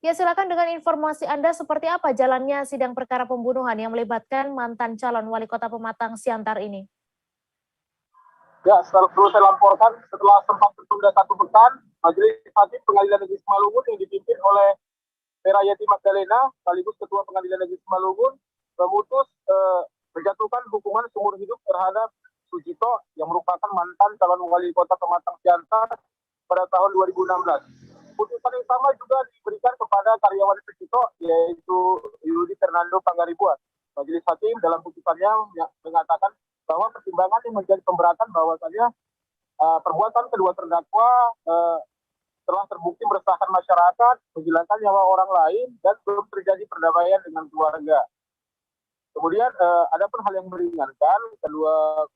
Ya, silakan dengan informasi Anda seperti apa jalannya sidang perkara pembunuhan yang melibatkan mantan calon wali kota Pematang Siantar ini. Ya, perlu saya laporkan setelah sempat tertunda 1 pekan, Majelis Hakim Pengadilan Negeri Simalungun yang dipimpin oleh Ferayati Magdalena, sekaligus Ketua Pengadilan Negeri Simalungun, memutus menjatuhkan hukuman seumur hidup terhadap Sujito yang merupakan mantan calon wali kota Pematang Siantar pada tahun 2016. Putusan yang sama juga diberikan kepada karyawan Sujito, yaitu Yudi Fernando Pangaribuan. Majelis Hakim dalam putusannya mengatakan bahwa pertimbangan yang menjadi pemberatan bahwasanya perbuatan kedua terdakwa telah terbukti meresahkan masyarakat, menghilangkan nyawa orang lain, dan belum terjadi perdamaian dengan keluarga. Kemudian ada pun hal yang meringankan, kedua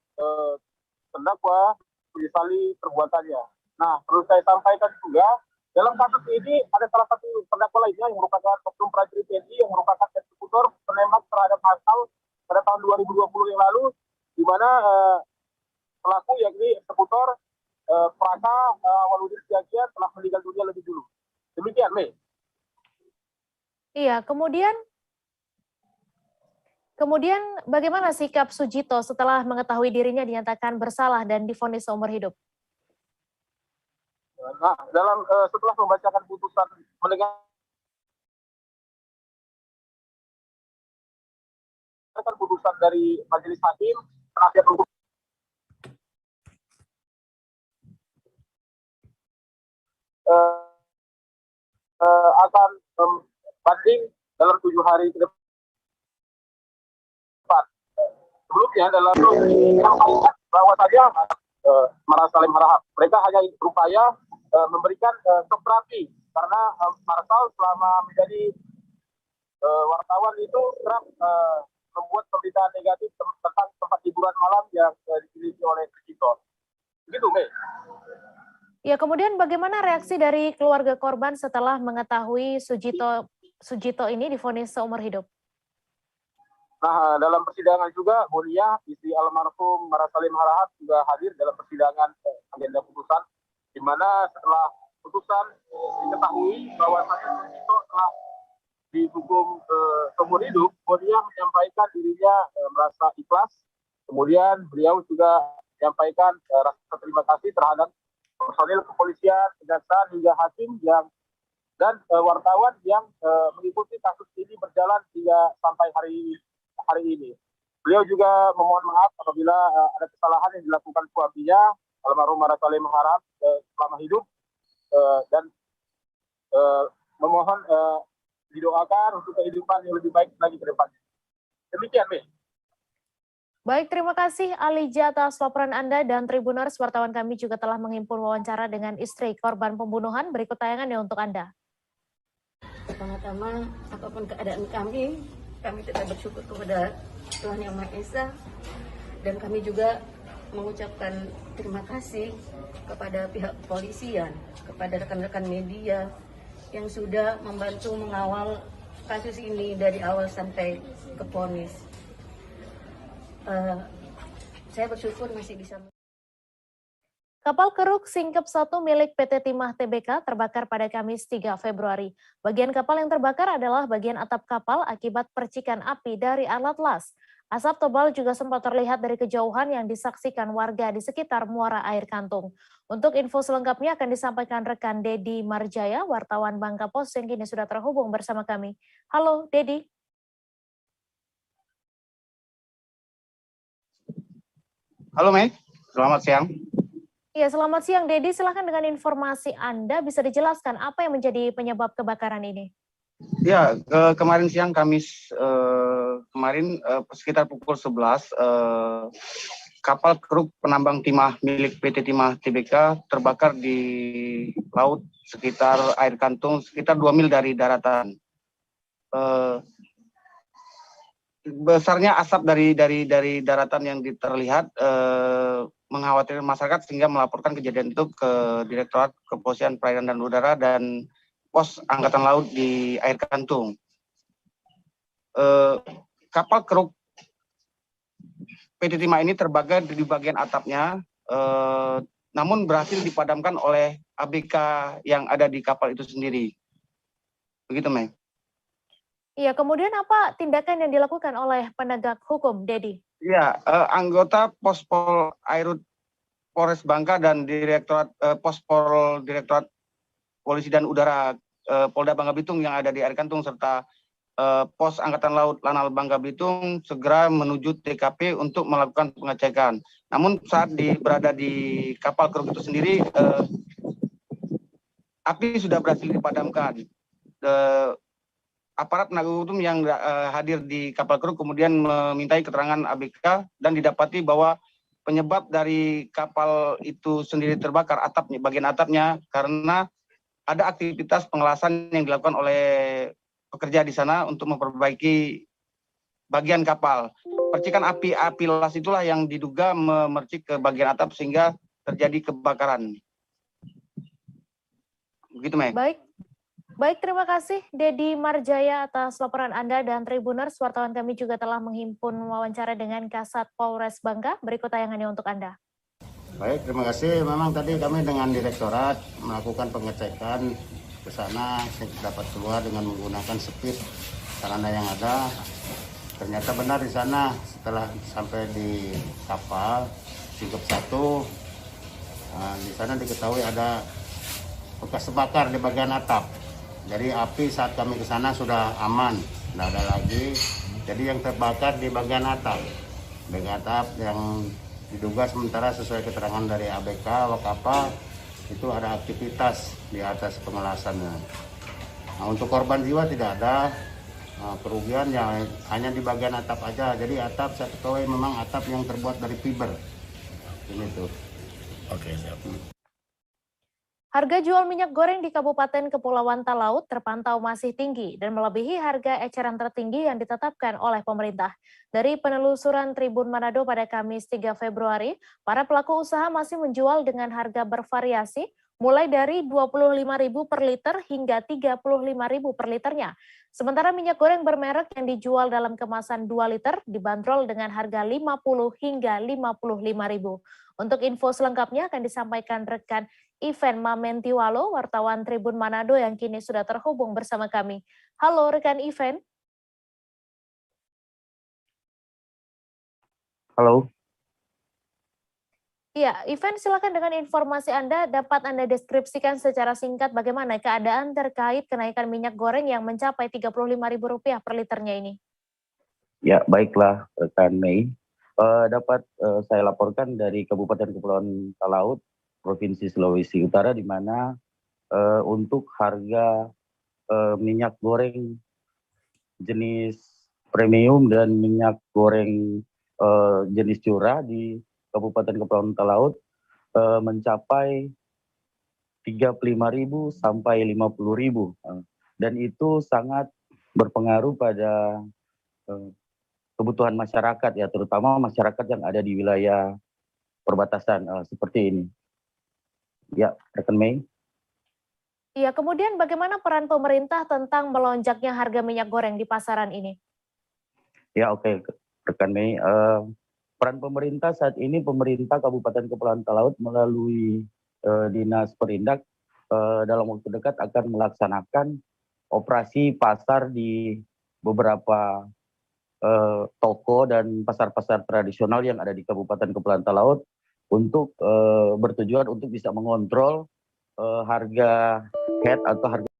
terdakwa menyesali perbuatannya. Nah, perlu saya sampaikan juga, dalam kasus ini ada salah satu terdakwa lainnya yang merupakan oknum prajurit TNI yang merupakan eksekutor penembak terhadap Masal pada tahun 2020 yang lalu, di mana pelaku yakni eksekutor Praka Waludin Siagia telah meninggal dunia lebih dulu. Demikian, Mei. Iya, kemudian bagaimana sikap Sujito setelah mengetahui dirinya dinyatakan bersalah dan divonis seumur hidup? Nah, setelah membacakan putusan mendengarkan putusan dari Majelis Hakim, penasihat hukum akan banding dalam 7 hari ke depan. Sebelumnya dalam bahwa saja Mara Salim Harahap, mereka hanya berupaya memberikan shock terapi karena Marsal selama menjadi wartawan itu kerap membuat pemberitaan negatif tentang tempat hiburan malam yang dimiliki oleh Sujito. Begitu, Mei. Ya, kemudian bagaimana reaksi dari keluarga korban setelah mengetahui Sujito ini divonis seumur hidup? Nah, dalam persidangan juga, Mulia, istri almarhum Mara Salim Harahap juga hadir dalam persidangan agenda putusan, di mana setelah putusan diketahui bahwa Sujito telah dihukum seumur hidup, Mulia menyampaikan dirinya merasa ikhlas. Kemudian beliau juga menyampaikan rasa terima kasih terhadap personil kepolisian, kejaksaan hingga hakim dan wartawan yang mengikuti kasus ini berjalan hingga sampai hari ini. Beliau juga memohon maaf apabila ada kesalahan yang dilakukan suaminya, almarhum Mara Salim Harahap selama hidup, dan memohon didoakan untuk kehidupan yang lebih baik lagi ke depannya. Demikian, Mei. Baik, terima kasih Alija atas laporan Anda, dan Tribuners, wartawan kami juga telah menghimpun wawancara dengan istri korban pembunuhan. Berikut tayangannya untuk Anda. Pertama-tama, apapun keadaan kami tetap bersyukur kepada Tuhan Yang Maha Esa, dan kami juga mengucapkan terima kasih kepada pihak kepolisian, kepada rekan-rekan media yang sudah membantu mengawal kasus ini dari awal sampai ke vonis. Saya bersyukur masih bisa. Kapal keruk Singkep 1 milik PT Timah Tbk terbakar pada Kamis 3 Februari. Bagian kapal yang terbakar adalah bagian atap kapal akibat percikan api dari alat las. Asap tebal juga sempat terlihat dari kejauhan yang disaksikan warga di sekitar Muara Air Kantung. Untuk info selengkapnya akan disampaikan rekan Dedi Marjaya, wartawan Bangka Pos yang kini sudah terhubung bersama kami. Halo, Dedi. Halo, Mei. Selamat siang. Ya, selamat siang, Dedi. Silahkan dengan informasi Anda, bisa dijelaskan apa yang menjadi penyebab kebakaran ini? Ya, kemarin siang Kamis sekitar pukul 11, kapal keruk penambang timah milik PT Timah Tbk terbakar di laut sekitar Air Kantung, sekitar 2 mil dari daratan. Besarnya asap dari daratan yang terlihat mengkhawatirkan masyarakat sehingga melaporkan kejadian itu ke Direktorat Kepolisian Perairan dan Udara dan Pos Angkatan Laut di Air Kantung. Kapal keruk PT Timah ini terbakar di bagian atapnya, namun berhasil dipadamkan oleh ABK yang ada di kapal itu sendiri. Begitu, Mei. Iya, kemudian apa tindakan yang dilakukan oleh penegak hukum, Dedi? Iya, anggota Pospol Airut Polres Bangka dan Direktorat Pospol Direktorat polisi dan udara Polda Bangka Belitung yang ada di Air Kantung serta Pos Angkatan Laut Lanal Bangka Belitung segera menuju TKP untuk melakukan pengecekan. Namun saat berada di kapal kru itu sendiri, api sudah berhasil dipadamkan. Aparat penegak hukum yang hadir di kapal kru kemudian memintai keterangan ABK dan didapati bahwa penyebab dari kapal itu sendiri terbakar bagian atapnya karena ada aktivitas pengelasan yang dilakukan oleh pekerja di sana untuk memperbaiki bagian kapal. Percikan api las itulah yang diduga memercik ke bagian atap sehingga terjadi kebakaran. Begitu, Mei. Baik, terima kasih Dedi Marjaya atas laporan Anda dan Tribuners. Wartawan kami juga telah menghimpun wawancara dengan Kasat Polres Bangka. Berikut tayangannya untuk Anda. Baik, terima kasih. Memang tadi kami dengan Direktorat melakukan pengecekan ke sana, dapat keluar dengan menggunakan speed sarana yang ada. Ternyata benar di sana setelah sampai di kapal Sigap 1, di sana diketahui ada bekas terbakar di bagian atap. Jadi api saat kami ke sana sudah aman, tidak ada lagi. Jadi yang terbakar di bagian atap yang diduga sementara sesuai keterangan dari ABK Lokapal itu ada aktivitas di atas pengelasannya. Nah, untuk korban jiwa tidak ada, kerugian yang hanya di bagian atap aja. Jadi atap saya ketahui memang atap yang terbuat dari fiber. Ini tuh. Oke, siap. Harga jual minyak goreng di Kabupaten Kepulauan Talaut terpantau masih tinggi dan melebihi harga eceran tertinggi yang ditetapkan oleh pemerintah. Dari penelusuran Tribun Manado pada Kamis 3 Februari, para pelaku usaha masih menjual dengan harga bervariasi mulai dari Rp25.000 per liter hingga Rp35.000 per liternya. Sementara minyak goreng bermerek yang dijual dalam kemasan 2 liter dibanderol dengan harga Rp50 hingga Rp55.000. Untuk info selengkapnya akan disampaikan rekan Ivan Mamentiwalo, wartawan Tribun Manado yang kini sudah terhubung bersama kami. Halo rekan Ivan. Halo. Iya, Ivan silakan dengan informasi Anda, dapat Anda deskripsikan secara singkat bagaimana keadaan terkait kenaikan minyak goreng yang mencapai Rp35.000 per liternya ini? Ya, baiklah rekan Mei. Dapat saya laporkan dari Kabupaten Kepulauan Talaut, Provinsi Sulawesi Utara, di mana untuk harga minyak goreng jenis premium dan minyak goreng jenis curah di Kabupaten Kepulauan Talaut mencapai Rp35.000 sampai Rp50.000, dan itu sangat berpengaruh pada kebutuhan masyarakat, ya, terutama masyarakat yang ada di wilayah perbatasan seperti ini. Ya, rekan Mei. Iya, kemudian bagaimana peran pemerintah tentang melonjaknya harga minyak goreng di pasaran ini? Ya, oke, rekan Mei. Peran pemerintah saat ini, pemerintah Kabupaten Kepulauan Talaut melalui Dinas Perindak dalam waktu dekat akan melaksanakan operasi pasar di beberapa toko dan pasar-pasar tradisional yang ada di Kabupaten Kepulauan Talaut untuk bertujuan untuk bisa mengontrol harga head atau harga